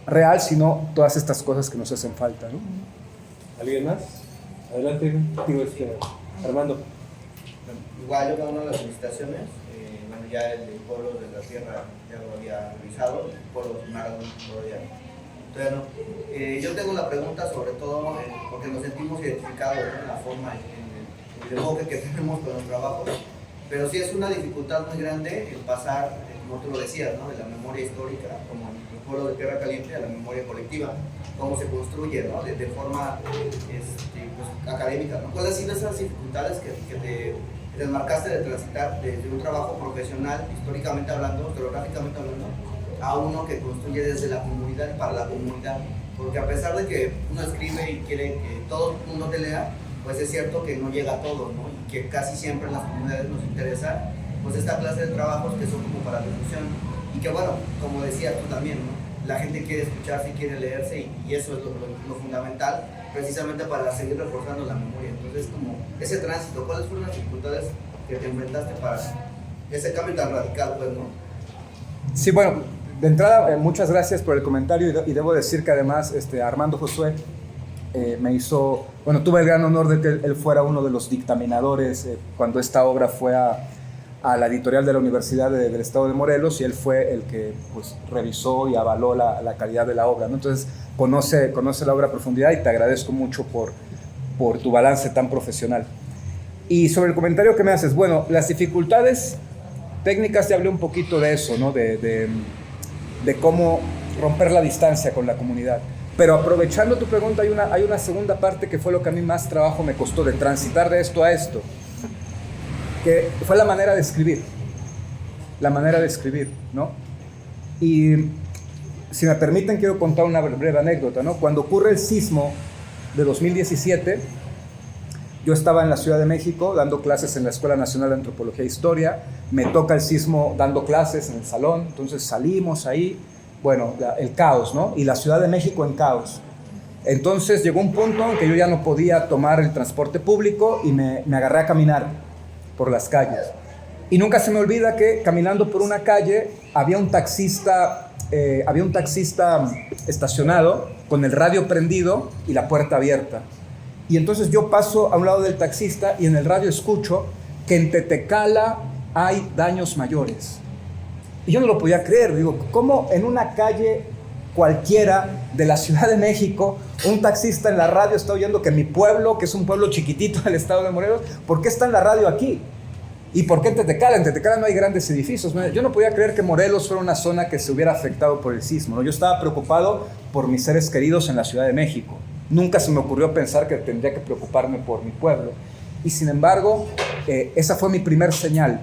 real, sino todas estas cosas que nos hacen falta, ¿no? ¿Alguien más? Adelante, Armando. Igual yo cada una de las felicitaciones, bueno, ya el de Pueblos de la Tierra ya lo había revisado, Pueblos Maradón todavía no. Yo tengo la pregunta sobre todo porque nos sentimos identificados, ¿no? En la forma, en el enfoque que tenemos con los trabajos, pero sí es una dificultad muy grande el pasar, como tú lo decías, ¿no? De la memoria histórica, como Pueblo de Tierra Caliente a la memoria colectiva, cómo se construye, ¿no? De forma pues, académica, ¿no? ¿Cuáles han sido esas dificultades que te marcaste de transitar desde un trabajo profesional, históricamente hablando, geográficamente hablando, a uno que construye desde la comunidad y para la comunidad? Porque a pesar de que uno escribe y quiere que todo el mundo te lea, pues es cierto que no llega a todo, ¿no? Y que casi siempre en las comunidades nos interesa pues esta clase de trabajos que son como para difusión. Y que bueno, como decías tú también, ¿no? La gente quiere escucharse y quiere leerse y eso es lo fundamental, precisamente para seguir reforzando la memoria. Entonces, como ese tránsito, ¿cuáles fueron las dificultades que te enfrentaste para ese cambio tan radical, pues, no? Sí, bueno, de entrada, muchas gracias por el comentario y debo decir que además Armando Josué me hizo, bueno, tuve el gran honor de que él fuera uno de los dictaminadores cuando esta obra fue a la editorial de la Universidad del Estado de Morelos, y él fue el que pues, revisó y avaló la calidad de la obra, ¿no? Entonces conoce la obra a profundidad y te agradezco mucho por tu balance tan profesional. Y sobre el comentario que me haces, bueno, las dificultades técnicas, te hablé un poquito de eso, ¿no? De cómo romper la distancia con la comunidad. Pero aprovechando tu pregunta, hay una segunda parte que fue lo que a mí más trabajo me costó de transitar de esto a esto, que fue la manera de escribir, ¿no? Y si me permiten, quiero contar una breve anécdota, ¿no? Cuando ocurre el sismo de 2017, yo estaba en la Ciudad de México dando clases en la Escuela Nacional de Antropología e Historia, me toca el sismo dando clases en el salón, entonces salimos ahí, bueno, el caos, ¿no? Y la Ciudad de México en caos. Entonces llegó un punto en que yo ya no podía tomar el transporte público y me agarré a caminar por las calles. Y nunca se me olvida que caminando por una calle había un taxista estacionado con el radio prendido y la puerta abierta. Y entonces yo paso a un lado del taxista y en el radio escucho que en Tetecala hay daños mayores. Y yo no lo podía creer. Digo, ¿cómo en una calle cualquiera de la Ciudad de México un taxista en la radio está oyendo que mi pueblo, que es un pueblo chiquitito del estado de Morelos, ¿por qué está en la radio aquí? ¿Y por qué en Tetecala? En Tetecala no hay grandes edificios. Yo no podía creer que Morelos fuera una zona que se hubiera afectado por el sismo, ¿no? Yo estaba preocupado por mis seres queridos en la Ciudad de México. Nunca se me ocurrió pensar que tendría que preocuparme por mi pueblo. Y sin embargo, esa fue mi primer señal,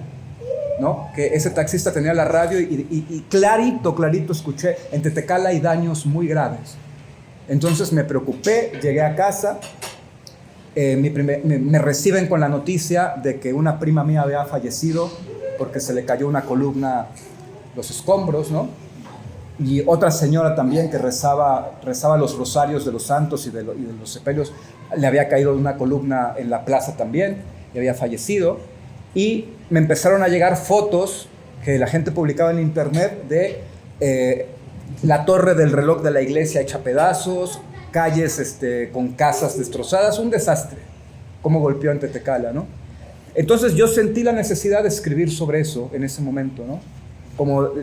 ¿no? Que ese taxista tenía la radio y clarito escuché, en Tetecala hay daños muy graves. Entonces me preocupé, llegué a casa, me reciben con la noticia de que una prima mía había fallecido porque se le cayó una columna, los escombros, ¿no? Y otra señora también que rezaba los rosarios de los santos y de los sepelios, le había caído una columna en la plaza también y había fallecido. Y me empezaron a llegar fotos que la gente publicaba en internet de la torre del reloj de la iglesia hecha pedazos, calles con casas destrozadas, un desastre, cómo golpeó en Tetecala, ¿no? Entonces yo sentí la necesidad de escribir sobre eso en ese momento, ¿no?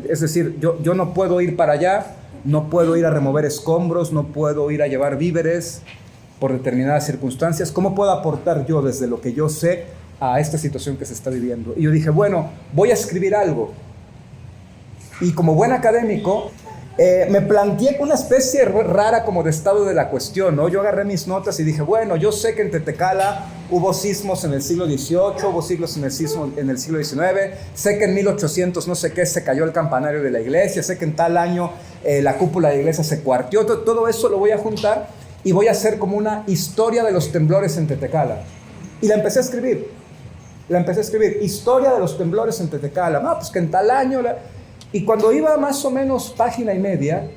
Es decir, yo no puedo ir para allá, no puedo ir a remover escombros, no puedo ir a llevar víveres por determinadas circunstancias. ¿Cómo puedo aportar yo desde lo que yo sé a esta situación que se está viviendo? Y yo dije, bueno, voy a escribir algo. Y como buen académico, me planteé una especie rara como de estado de la cuestión, ¿no? Yo agarré mis notas y dije, bueno, yo sé que en Tetecala hubo sismos en el siglo XVIII, hubo siglos en el siglo XIX, sé que en 1800 no sé qué se cayó el campanario de la iglesia, sé que en tal año la cúpula de la iglesia se cuarteó, todo eso lo voy a juntar y voy a hacer como una historia de los temblores en Tetecala. Y la empecé a escribir, historia de los temblores en Tetecala, pues que en tal año... Y cuando iba más o menos página y media,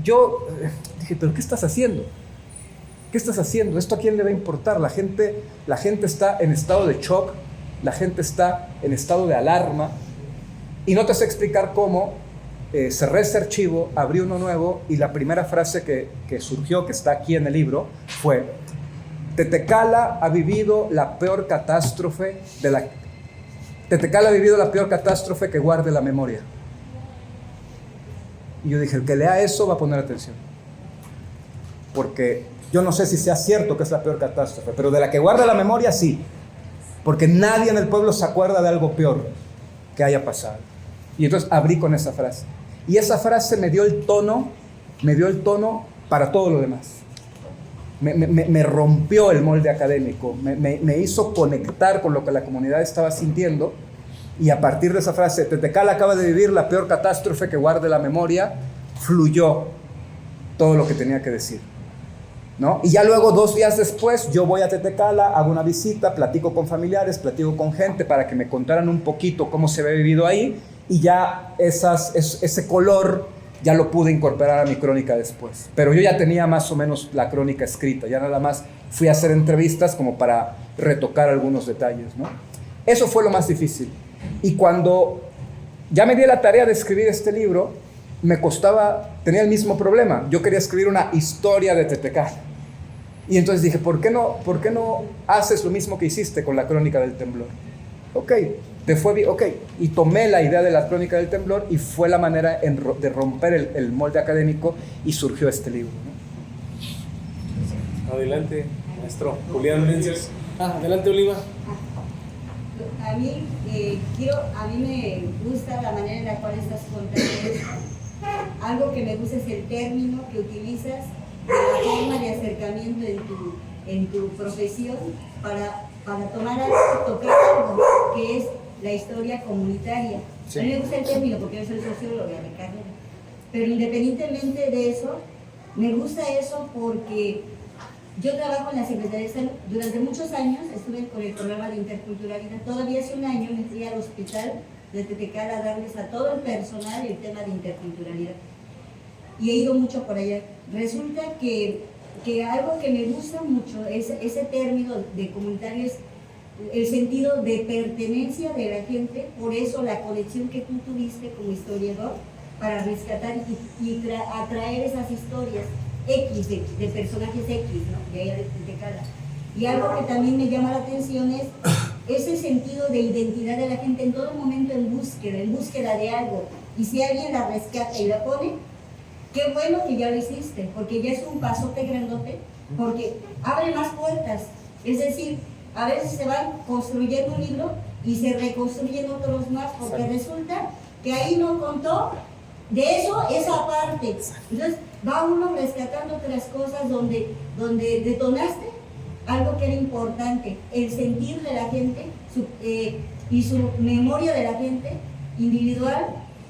yo dije, ¿pero qué estás haciendo? ¿Qué estás haciendo? ¿Esto a quién le va a importar? La gente está en estado de shock, la gente está en estado de alarma, y no te sé explicar cómo. Cerré ese archivo, abrí uno nuevo, y la primera frase que surgió, que está aquí en el libro, fue: Tetecala ha vivido la peor catástrofe que guarde la memoria. Y yo dije, el que lea eso va a poner atención. Porque yo no sé si sea cierto que es la peor catástrofe, pero de la que guarda la memoria, sí. Porque nadie en el pueblo se acuerda de algo peor que haya pasado. Y entonces abrí con esa frase. Y esa frase me dio el tono para todo lo demás. Me rompió el molde académico, me hizo conectar con lo que la comunidad estaba sintiendo, y a partir de esa frase, Tetecala acaba de vivir la peor catástrofe que guarde la memoria, fluyó todo lo que tenía que decir, ¿no? Y ya luego, 2 días después, yo voy a Tetecala, hago una visita, platico con familiares, platico con gente para que me contaran un poquito cómo se había vivido ahí, y ya ese color ya lo pude incorporar a mi crónica después. Pero yo ya tenía más o menos la crónica escrita, ya nada más fui a hacer entrevistas como para retocar algunos detalles, ¿no? Eso fue lo más difícil. Y cuando ya me di la tarea de escribir este libro, tenía el mismo problema. Yo quería escribir una historia de Tetecala. Y entonces dije, ¿por qué no haces lo mismo que hiciste con la crónica del temblor? Ok, te fue bien, ok. Y tomé la idea de la crónica del temblor y fue la manera de romper el molde académico, y surgió este libro, ¿no? Adelante, maestro Julián Mences. Adelante, Oliva. A mí me gusta la manera en la cual estás contando esto. Algo que me gusta es el término que utilizas, de la forma de acercamiento en tu profesión para tocar algo que es la historia comunitaria. Sí. A mí me gusta el término porque yo soy socióloga de carrera, pero independientemente de eso, me gusta eso porque yo trabajo en la Secretaría de Salud. Durante muchos años estuve con el programa de interculturalidad. Todavía hace un año me fui al hospital de Tetecala a darles a todo el personal el tema de interculturalidad. Y he ido mucho por allá. Resulta que algo que me gusta mucho es ese término de comunitario, es el sentido de pertenencia de la gente. Por eso la conexión que tú tuviste como historiador para rescatar y atraer esas historias X, de personajes X, ¿no? De allá de Tetecala. Y algo que también me llama la atención es ese sentido de identidad de la gente en todo momento en búsqueda de algo. Y si alguien la rescata y la pone, qué bueno que ya lo hiciste, porque ya es un pasote grandote, porque abre más puertas. Es decir, a veces se van construyendo un libro y se reconstruyen otros más, porque resulta que ahí no contó de eso, esa parte. Entonces va uno rescatando otras cosas donde detonaste algo que era importante, el sentir de la gente y su memoria de la gente individual,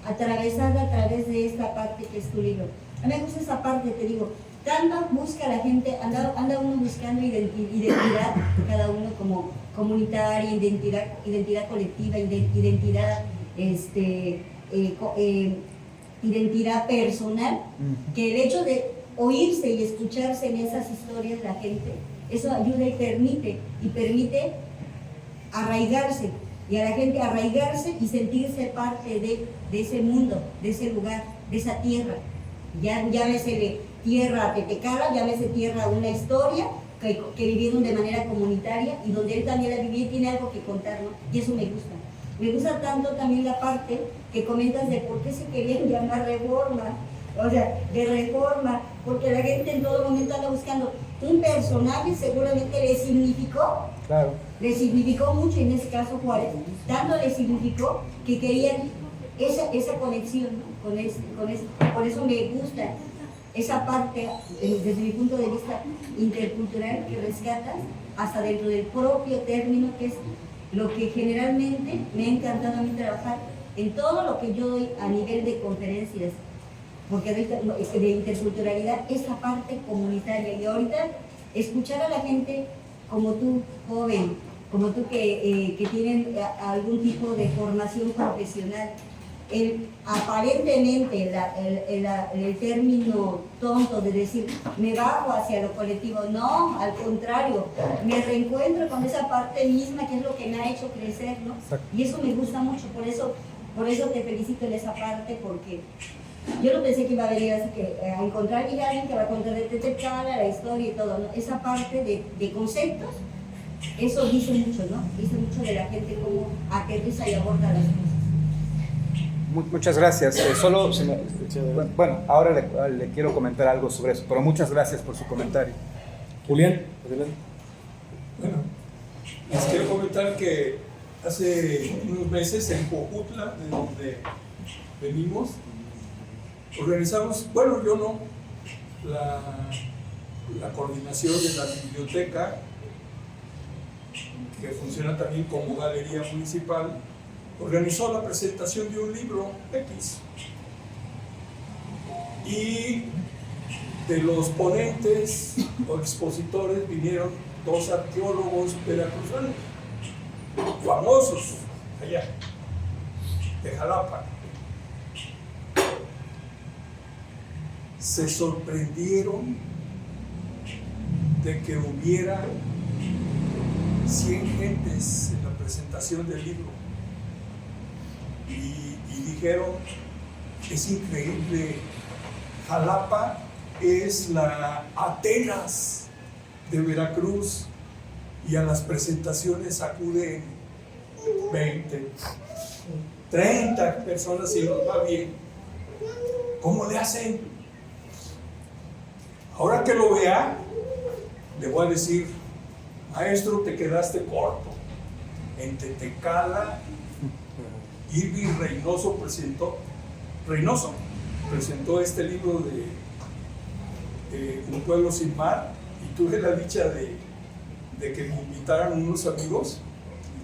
atravesada a través de esta parte que es tu libro. A mí me gusta esa parte, te digo, tanto busca la gente, anda uno buscando identidad, cada uno como comunitaria, identidad colectiva, identidad personal, que el hecho de oírse y escucharse en esas historias la gente, eso ayuda y permite arraigarse, y a la gente arraigarse y sentirse parte de ese mundo, de ese lugar, de esa tierra. Llámese tierra Tetecala, llámese tierra una historia que vivieron de manera comunitaria y donde él también la vivió y tiene algo que contar, ¿no? Y eso me gusta. Me gusta tanto también la parte que comentas de por qué se querían llamar reforma, o sea, de reforma, porque la gente en todo momento anda buscando un personaje, seguramente le significó, Claro. le significó mucho, en este caso Juárez, tanto le significó que querían esa conexión, ¿no? Por eso me gusta esa parte, desde mi punto de vista intercultural, que rescatas hasta dentro del propio término, que es lo que generalmente me ha encantado a mí trabajar en todo lo que yo doy a nivel de conferencias, porque de interculturalidad, esa parte comunitaria. Y ahorita escuchar a la gente como tú, joven, como tú que tienen algún tipo de formación profesional, aparentemente el término tonto de decir me bajo hacia lo colectivo, no, al contrario, me reencuentro con esa parte misma que es lo que me ha hecho crecer, ¿no? Y eso me gusta mucho, por eso te felicito en esa parte, porque yo no pensé que iba a venir así, que a encontrar a alguien que va a contar de Tetecala, la historia y todo, ¿no? Esa parte de conceptos, eso dice mucho, ¿no? Dice mucho de la gente, cómo aterriza y aborda las cosas. Muchas gracias. Bueno, ahora le quiero comentar algo sobre eso, pero muchas gracias por su comentario. Julián, adelante. Bueno, les quiero comentar que hace unos meses en Jojutla, de donde venimos, organizamos, bueno, yo no, la coordinación de la biblioteca, que funciona también como galería municipal, organizó la presentación de un libro X. Y de los ponentes o expositores vinieron 2 arqueólogos veracruzanos, famosos allá, de Jalapa. Se sorprendieron de que hubiera 100 gentes en la presentación del libro y dijeron, es increíble, Jalapa es la Atenas de Veracruz y a las presentaciones acuden 20, 30 personas y nos va bien. ¿Cómo le hacen? Ahora que lo vea, le voy a decir, maestro, te quedaste corto. En Tetecala, Irving Reynoso presentó este libro de Un pueblo sin mar, y tuve la dicha de que me invitaran unos amigos,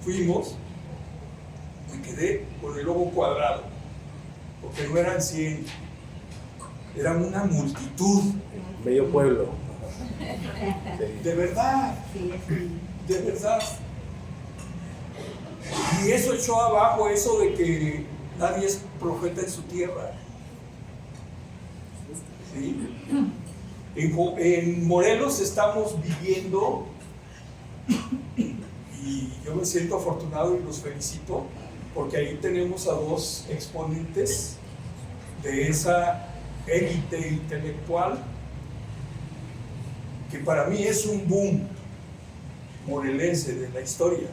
fuimos, me quedé con el ojo cuadrado, porque no eran 100, eran una multitud. Bello pueblo. De verdad, de verdad. Y eso echó abajo eso de que nadie es profeta en su tierra. ¿Sí? En Morelos estamos viviendo, y yo me siento afortunado y los felicito, porque ahí tenemos a 2 exponentes de esa élite intelectual que para mí es un boom morelense de la historia,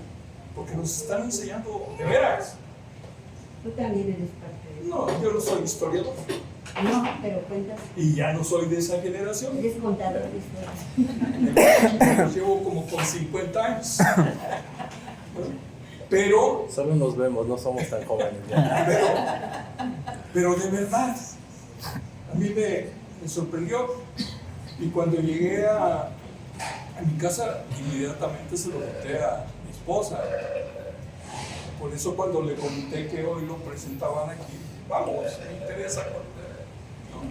porque nos están enseñando de veras. Tú también eres parte de eso. No, yo no soy historiador No, pero cuentas, y ya no soy de esa generación. eres contador de historias. Llevo como con 50 años. Pero, Solo nos vemos, no somos tan jóvenes ya. pero de verdad, a mí me sorprendió. Y cuando llegué a mi casa, inmediatamente se lo conté a mi esposa. Por eso cuando le comenté que hoy lo presentaban aquí, vamos, me interesa conocer, ¿no?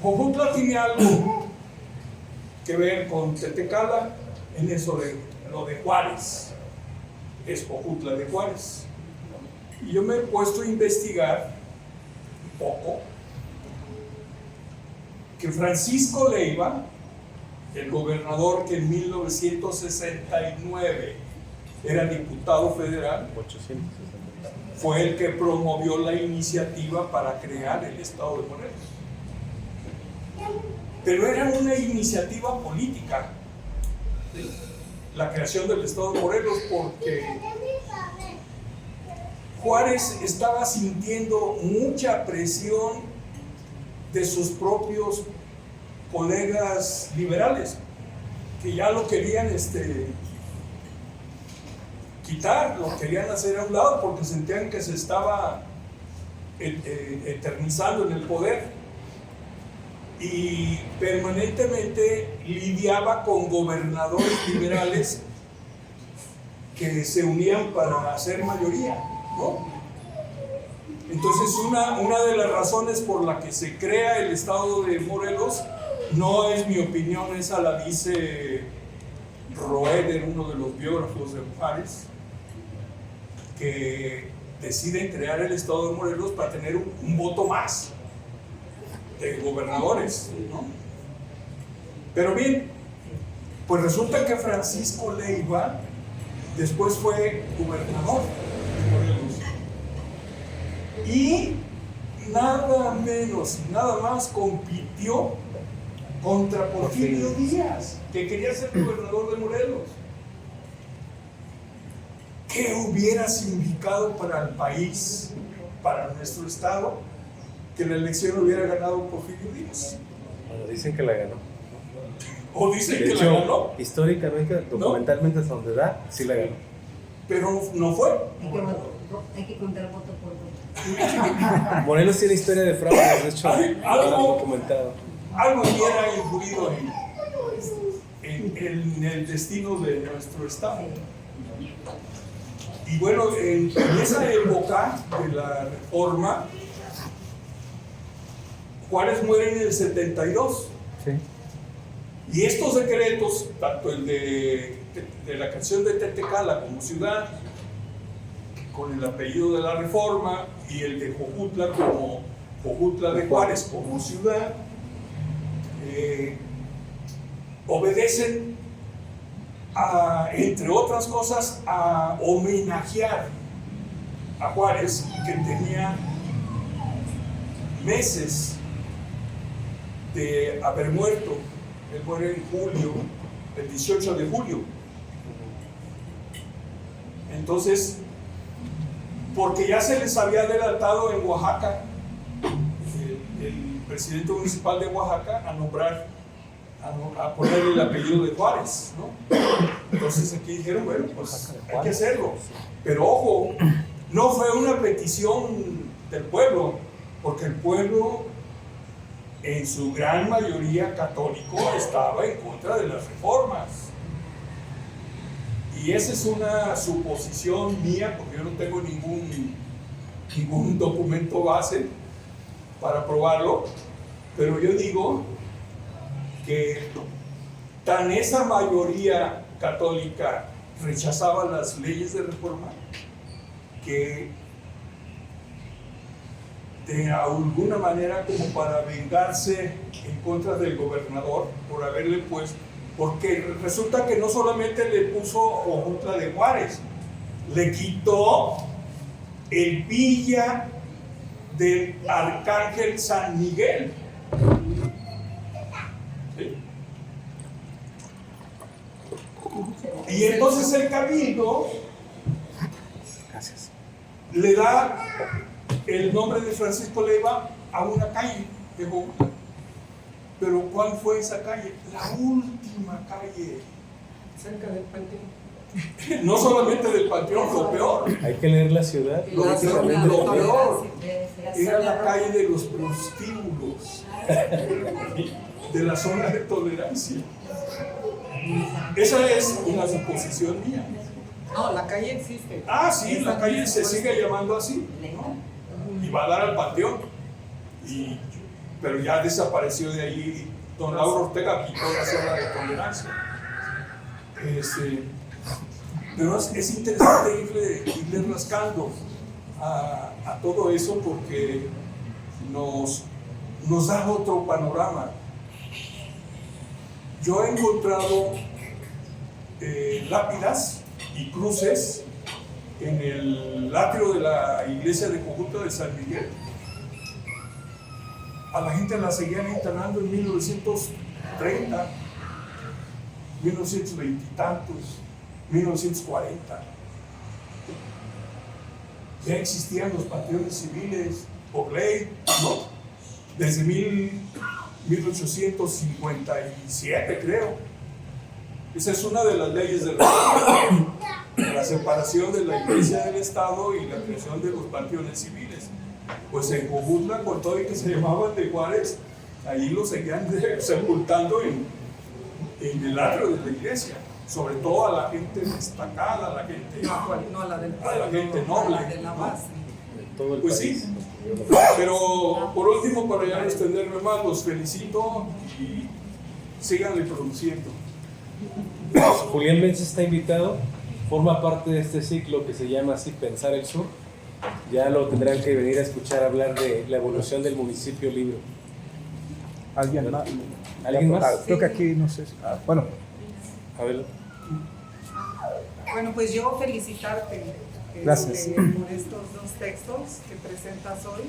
Jojutla tiene algo que ver con Tetecala en eso de lo de Juárez. Es Jojutla de Juárez. Y yo me he puesto a investigar un poco que Francisco Leiva, el gobernador que en 1969 era diputado federal, 860. fue el que promovió la iniciativa para crear el estado de Morelos. Pero era una iniciativa política, ¿sí?, la creación del estado de Morelos, porque Juárez estaba sintiendo mucha presión de sus propios colegas liberales, que ya lo querían quitar, lo querían hacer a un lado porque sentían que se estaba eternizando en el poder, y permanentemente lidiaba con gobernadores liberales que se unían para hacer mayoría, ¿no? Entonces una de las razones por la que se crea el estado de Morelos no es mi opinión, esa la dice Roeder, uno de los biógrafos de Juárez, que deciden crear el estado de Morelos para tener un voto más de gobernadores, ¿no? Pero bien, pues resulta que Francisco Leiva después fue gobernador de Morelos y nada menos, nada más compitió contra Porfirio Díaz, que quería ser gobernador de Morelos. ¿Qué hubiera significado para el país, para nuestro estado, que la elección hubiera ganado Porfirio Díaz? Bueno, dicen que la ganó. O dicen De que hecho, la ganó, históricamente, documentalmente, es donde da, sí la ganó. pero no fue. Hay que contar voto por voto. Morelos tiene historia de fraudes, de hecho, Ay, lo han algo- documentado. Algo hubiera influido en el destino de nuestro estado. Y bueno, en esa época de la Reforma, Juárez muere en el 72. Sí. Y estos decretos, tanto el de la canción de Tetecala como ciudad, con el apellido de la Reforma, y el de Jojutla como Jojutla de Juárez como ciudad, obedecen entre otras cosas, a homenajear a Juárez, que tenía meses de haber muerto. Él muere en julio, el 18 de julio. Entonces, porque ya se les había adelantado en Oaxaca, el presidente municipal de Oaxaca, a nombrar, a poner el apellido de Juárez, ¿no? Entonces aquí dijeron, bueno, pues hay que hacerlo. Pero ojo, no fue una petición del pueblo, porque el pueblo, en su gran mayoría católico, estaba en contra de las reformas. Y esa es una suposición mía, porque yo no tengo ningún documento base para probarlo, pero yo digo que tan esa mayoría católica rechazaba las leyes de reforma que de alguna manera, como para vengarse en contra del gobernador por haberle puesto, porque resulta que no solamente le puso Jojutla de Juárez, le quitó el Villa del Arcángel San Miguel. ¿Sí? Y entonces el cabildo le da el nombre de Francisco Leiva a una calle de Jojutla. Pero ¿cuál fue esa calle? La última calle. Cerca del panteón. No solamente del panteón, lo peor. Hay que leer la ciudad. Y la zona Lo roja. peor La era la zona calle de los prostíbulos, de la zona de tolerancia. Esa es una suposición mía. No, la calle existe. Ah, sí, la calle se sigue llamando así y va a dar al panteón. Pero ya desapareció de ahí. Don Lauro Ortega quitó la zona de tolerancia. Pero es interesante irle rascando a todo eso, porque nos da otro panorama. Yo he encontrado lápidas y cruces en el atrio de la iglesia de Jojutla de San Miguel. A la gente la seguían instalando en 1930, 1920 y tantos, 1940. Ya existían los panteones civiles por ley, ¿no? Desde 1857, creo. Esa es una de las leyes de la separación de la iglesia del Estado y la creación de los panteones civiles. Pues en Jojutla, con todo y que se llamaban de Juárez, ahí lo seguían sepultando en el atrio de la iglesia, sobre todo a la gente destacada, a la gente, No, la del a la gente pueblo, noble, la de la ¿no? base. Todo el Pues país. sí, pero por último, para ya no extenderme más, los felicito y síganle produciendo. Julián Benz está invitado, forma parte de este ciclo que se llama así Pensar el Sur. Ya lo tendrán que venir a escuchar hablar de la evolución del municipio libre. ¿Alguien más? ¿Alguien más? Creo que aquí, no sé. Bueno, A ver. Bueno, pues yo felicitarte Gracias. por estos dos textos que presentas hoy,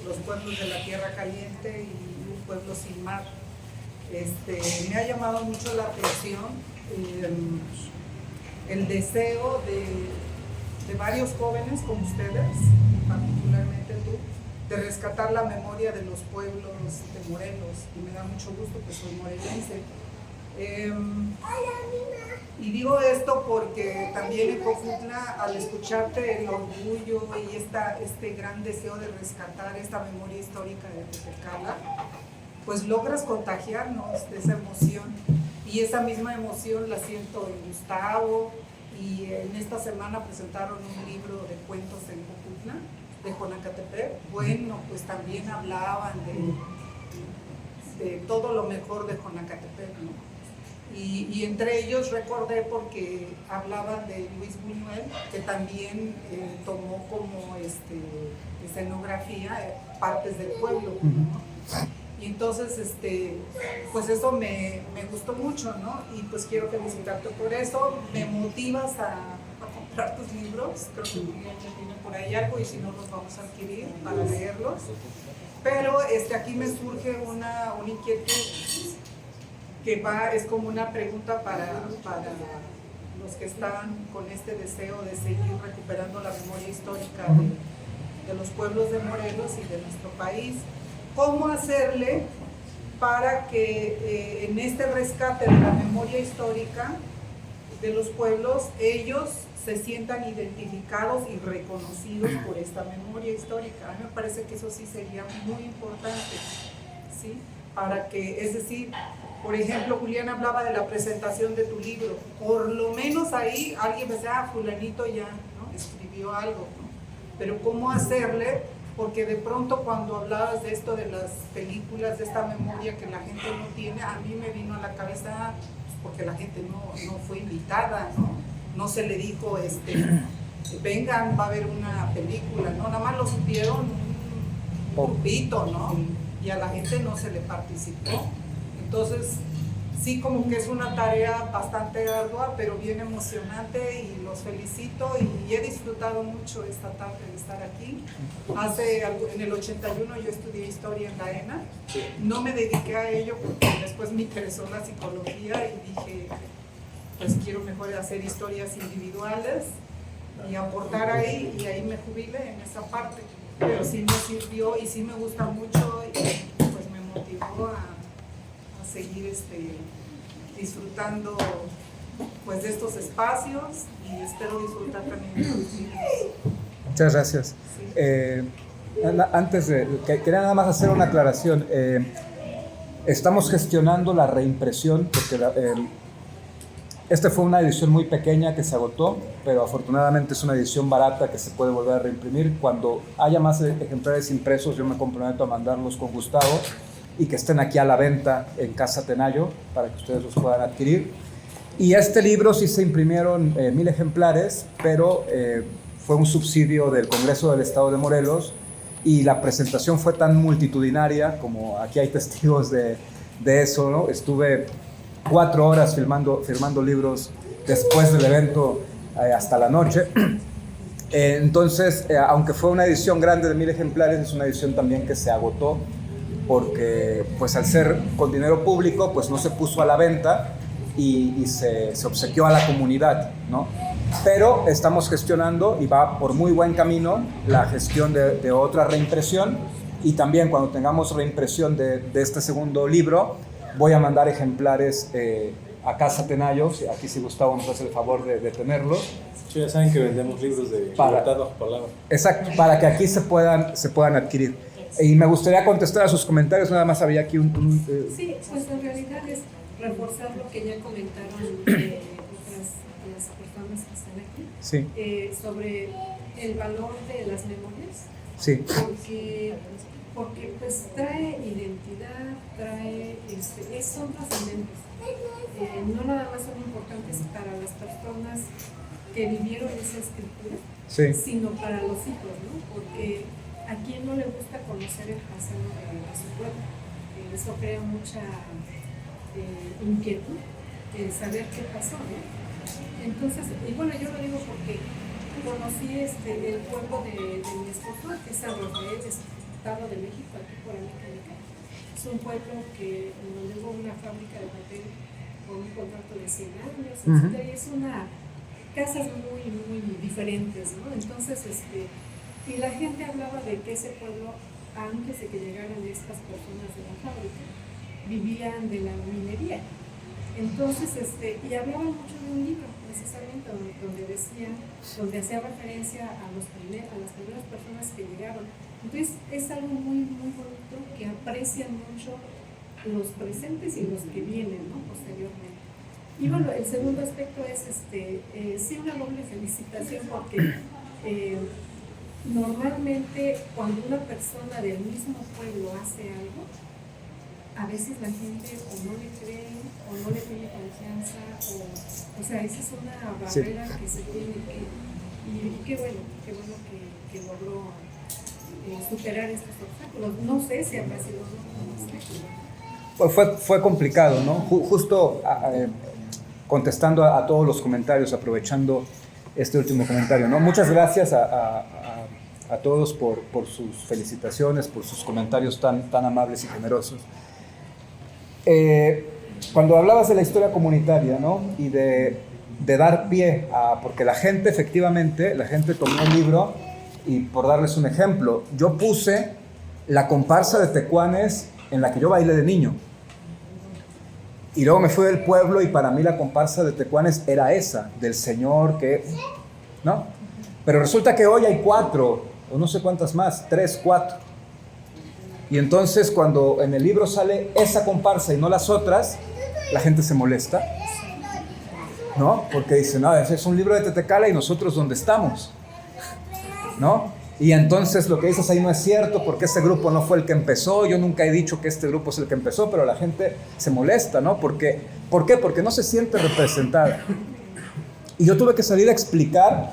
Los pueblos de la Tierra Caliente y Un pueblo sin mar. Me ha llamado mucho la atención el deseo de varios jóvenes como ustedes, particularmente tú, de rescatar la memoria de los pueblos de Morelos, y me da mucho gusto que soy morelense. Y digo esto porque también en Cojutla, al escucharte el orgullo y este gran deseo de rescatar esta memoria histórica de Tetecala, pues logras contagiarnos de esa emoción. Y esa misma emoción la siento en Gustavo, y en esta semana presentaron un libro de cuentos en Cojutla, de Jonacatepec. Bueno, pues también hablaban de todo lo mejor de Jonacatepec, ¿no? Y entre ellos recordé porque hablaban de Luis Buñuel, que también tomó como escenografía partes del pueblo, ¿no? Y entonces, pues eso me gustó mucho, ¿no? Y pues quiero felicitarte por eso. Me motivas a comprar tus libros. Creo que ya tiene por ahí algo, y si no, los vamos a adquirir para leerlos. Pero aquí me surge una inquietud que es como una pregunta para los que están con este deseo de seguir recuperando la memoria histórica de los pueblos de Morelos y de nuestro país. ¿Cómo hacerle para que en este rescate de la memoria histórica de los pueblos, ellos se sientan identificados y reconocidos por esta memoria histórica? A mí me parece que eso sí sería muy importante, ¿sí? Para que, es decir, por ejemplo, Julián hablaba de la presentación de tu libro, por lo menos ahí alguien decía, fulanito ya, ¿no?, escribió algo, ¿no? Pero ¿cómo hacerle? Porque de pronto cuando hablabas de esto, de las películas, de esta memoria que la gente no tiene, a mí me vino a la cabeza, pues porque la gente no fue invitada, ¿no? No se le dijo, vengan, va a haber una película, ¿no? Nada más lo supieron un grupito, ¿no? Y a la gente no se le participó. Entonces, sí, como que es una tarea bastante ardua, pero bien emocionante, y los felicito, y he disfrutado mucho esta tarde de estar aquí. En el 81 yo estudié historia en la ENA, no me dediqué a ello porque después me interesó la psicología y dije, pues quiero mejor hacer historias individuales y aportar ahí, y ahí me jubilé en esa parte. Pero sí me sirvió y sí me gusta mucho, y pues me motivó a seguir disfrutando pues de estos espacios, y espero disfrutar también de los libros. Muchas gracias. Sí. Antes quería nada más hacer una aclaración. Estamos gestionando la reimpresión porque esta fue una edición muy pequeña que se agotó, pero afortunadamente es una edición barata que se puede volver a reimprimir. Cuando haya más ejemplares impresos, yo me comprometo a mandarlos con Gustavo y que estén aquí a la venta en Casa Tenayo para que ustedes los puedan adquirir. Y este libro sí se imprimieron 1000 ejemplares, pero fue un subsidio del Congreso del Estado de Morelos, y la presentación fue tan multitudinaria, como aquí hay testigos de eso, ¿no? Estuve 4 horas firmando libros después del evento hasta la noche. Entonces, aunque fue una edición grande de 1000 ejemplares, es una edición también que se agotó, porque pues al ser con dinero público, pues no se puso a la venta y se obsequió a la comunidad, ¿no? Pero estamos gestionando, y va por muy buen camino, la gestión de otra reimpresión, y también cuando tengamos reimpresión de este segundo libro, voy a mandar ejemplares a Casa Tenayo, aquí si Gustavo nos hace el favor de tenerlos. Sí, ya saben que vendemos libros de libertad bajo palabra. Exacto, para que aquí se puedan adquirir. Y me gustaría contestar a sus comentarios, nada más había aquí Sí, pues en realidad es reforzar lo que ya comentaron las personas que están aquí, sí. Sobre el valor de las memorias, Sí. porque pues trae identidad, son trascendentes. No nada más son importantes para las personas que vivieron esa escritura, Sí. sino para los hijos, ¿no? Porque a quien no le gusta conocer el pasado de su pueblo. Eso crea mucha inquietud, saber qué pasó, ¿no? Entonces, y bueno, yo lo digo porque conocí el pueblo de mi esposo, que es San Rafael, Estado de México, aquí por América. Es un pueblo donde hubo una fábrica de papel con un contrato de 100 años, etc. Y es casas muy, muy diferentes, ¿no? Entonces, y la gente hablaba de que ese pueblo, antes de que llegaran estas personas de la fábrica, vivían de la minería. Entonces, y hablaban mucho de un libro, precisamente, donde hacía referencia a las primeras personas que llegaron. Entonces, es algo muy, muy bonito que aprecian mucho los presentes y los que vienen, ¿no? Posteriormente. Y bueno, el segundo aspecto es, sí, una doble felicitación, porque normalmente cuando una persona del mismo pueblo hace algo, a veces la gente o no le cree o no le tiene confianza, o sea, esa es una barrera que se tiene que, y qué bueno que logró superar estos obstáculos. No sé si habrá sido un obstáculo. Pues fue complicado, ¿no? Justo contestando a todos los comentarios, aprovechando este último comentario, ¿no? Muchas gracias a todos por sus felicitaciones, por sus comentarios tan amables y generosos. Cuando hablabas de la historia comunitaria, ¿no? Y de dar pie a... Porque la gente, efectivamente, tomó el libro y, por darles un ejemplo, yo puse la comparsa de tecuanes en la que yo bailé de niño. Y luego me fui del pueblo y para mí la comparsa de tecuanes era esa, del señor que... ¿no? Pero resulta que hoy hay 4, o no sé cuántas más, 3, 4. Y entonces cuando en el libro sale esa comparsa y no las otras, la gente se molesta, ¿no? Porque dicen, no, ese es un libro de Tetecala y nosotros ¿dónde estamos? ¿No? Y entonces lo que dices ahí no es cierto, porque ese grupo no fue el que empezó, yo nunca he dicho que este grupo es el que empezó, pero la gente se molesta, ¿no? ¿Por qué? Porque no se siente representada. Y yo tuve que salir a explicar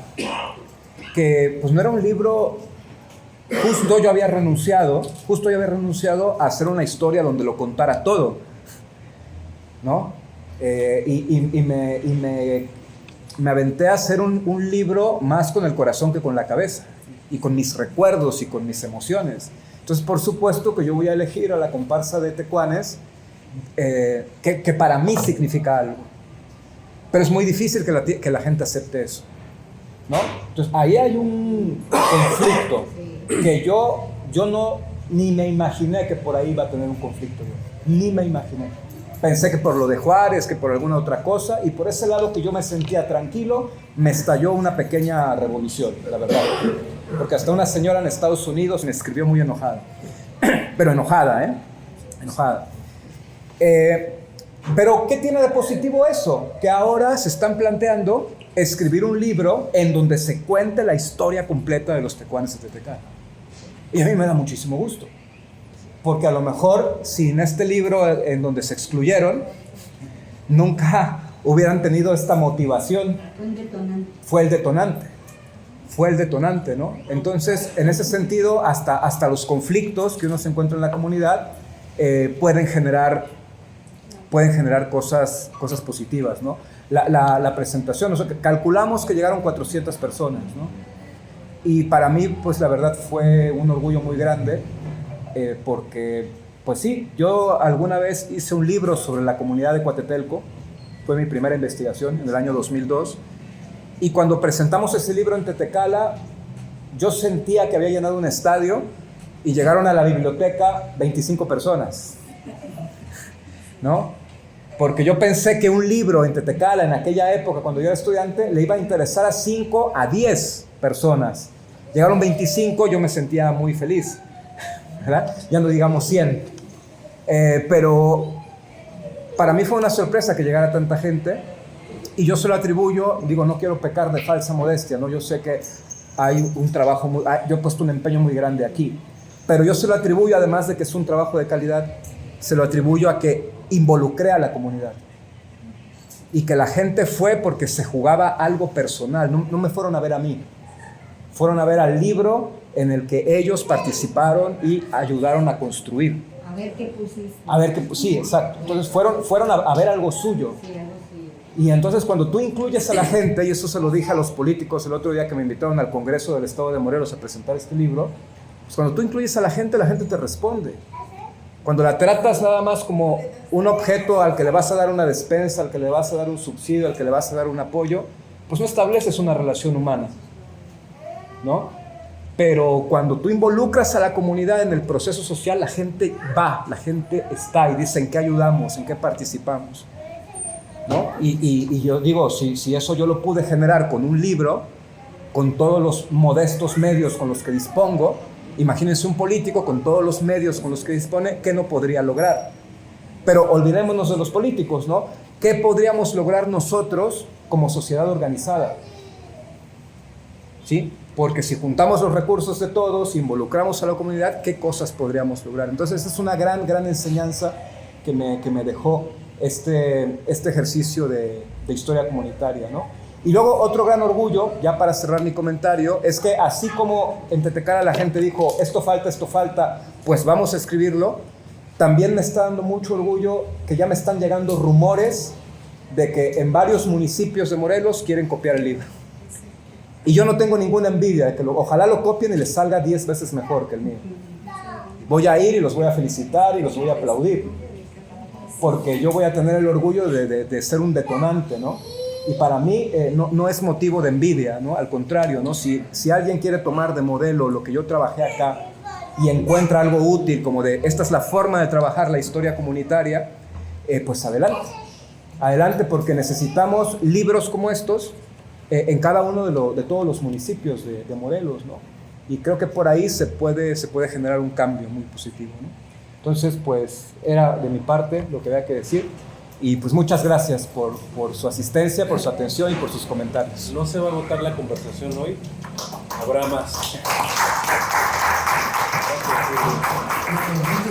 que pues no era un libro... Justo yo había renunciado a hacer una historia donde lo contara todo, ¿no? Y me aventé a hacer un libro más con el corazón que con la cabeza, y con mis recuerdos y con mis emociones. Entonces, por supuesto que yo voy a elegir a la comparsa de tecuanes, que para mí significa algo. Pero es muy difícil que la gente acepte eso, ¿no? Entonces, ahí hay un conflicto que yo no, ni me imaginé que por ahí iba a tener un conflicto yo. Ni me imaginé. Pensé que por lo de Juárez, que por alguna otra cosa, y por ese lado que yo me sentía tranquilo, me estalló una pequeña revolución, la verdad. Porque hasta una señora en Estados Unidos me escribió muy enojada. Pero enojada, enojada. Pero ¿qué tiene de positivo eso? Que ahora se están planteando escribir un libro en donde se cuente la historia completa de los tecuanes de Tetecala. Y a mí me da muchísimo gusto. Porque a lo mejor, sin este libro en donde se excluyeron, nunca hubieran tenido esta motivación. Fue el detonante, ¿no? Entonces, en ese sentido, hasta los conflictos que uno se encuentra en la comunidad pueden generar cosas positivas, ¿no? La presentación, o sea, calculamos que llegaron 400 personas, ¿no? Y para mí, pues la verdad fue un orgullo muy grande, porque, pues sí, yo alguna vez hice un libro sobre la comunidad de Coatetelco, fue mi primera investigación en el año 2002, y cuando presentamos ese libro en Tetecala, yo sentía que había llenado un estadio y llegaron a la biblioteca 25 personas, ¿no? Porque yo pensé que un libro en Tetecala en aquella época, cuando yo era estudiante, le iba a interesar a 5 a 10 personas. Llegaron 25, yo me sentía muy feliz, ¿verdad? Ya no digamos 100. Pero para mí fue una sorpresa que llegara tanta gente, y yo se lo atribuyo, digo, no quiero pecar de falsa modestia, ¿no? Yo sé que hay un trabajo, yo he puesto un empeño muy grande aquí, pero yo se lo atribuyo, además de que es un trabajo de calidad, se lo atribuyo a que involucré a la comunidad y que la gente fue porque se jugaba algo personal. No me fueron a ver a mí, fueron a ver al libro en el que ellos participaron y ayudaron a construir. A ver qué pusiste. Sí, exacto. Entonces fueron a ver algo suyo. Sí, algo suyo. Y entonces cuando tú incluyes a la gente, y eso se lo dije a los políticos el otro día que me invitaron al Congreso del Estado de Morelos a presentar este libro, pues cuando tú incluyes a la gente te responde. Cuando la tratas nada más como un objeto al que le vas a dar una despensa, al que le vas a dar un subsidio, al que le vas a dar un apoyo, pues no estableces una relación humana, ¿no? Pero cuando tú involucras a la comunidad en el proceso social, la gente va, la gente está y dice en qué ayudamos, en qué participamos. ¿no? Y yo digo, si eso yo lo pude generar con un libro, con todos los modestos medios con los que dispongo, imagínense un político con todos los medios con los que dispone, ¿qué no podría lograr? Pero olvidémonos de los políticos, ¿no? ¿Qué podríamos lograr nosotros como sociedad organizada? ¿Sí? Porque si juntamos los recursos de todos, involucramos a la comunidad, ¿qué cosas podríamos lograr? Entonces es una gran enseñanza que me dejó este ejercicio de historia comunitaria, ¿no? Y luego otro gran orgullo, ya para cerrar mi comentario, es que así como en Tetecara la gente dijo, esto falta, pues vamos a escribirlo, también me está dando mucho orgullo que ya me están llegando rumores de que en varios municipios de Morelos quieren copiar el libro. Y yo no tengo ninguna envidia de que ojalá lo copien y les salga 10 veces mejor que el mío. Voy a ir y los voy a felicitar y los voy a aplaudir, porque yo voy a tener el orgullo de ser un detonante, ¿no? Y para mí no es motivo de envidia, ¿no? Al contrario, ¿no? Si alguien quiere tomar de modelo lo que yo trabajé acá y encuentra algo útil, como de esta es la forma de trabajar la historia comunitaria, pues adelante. Adelante, porque necesitamos libros como estos en cada uno de todos los municipios de Morelos, ¿no? Y creo que por ahí se puede generar un cambio muy positivo, ¿no? Entonces, pues era de mi parte lo que había que decir. Y pues muchas gracias por su asistencia, por su atención y por sus comentarios. No se va a agotar la conversación hoy, habrá más. Gracias.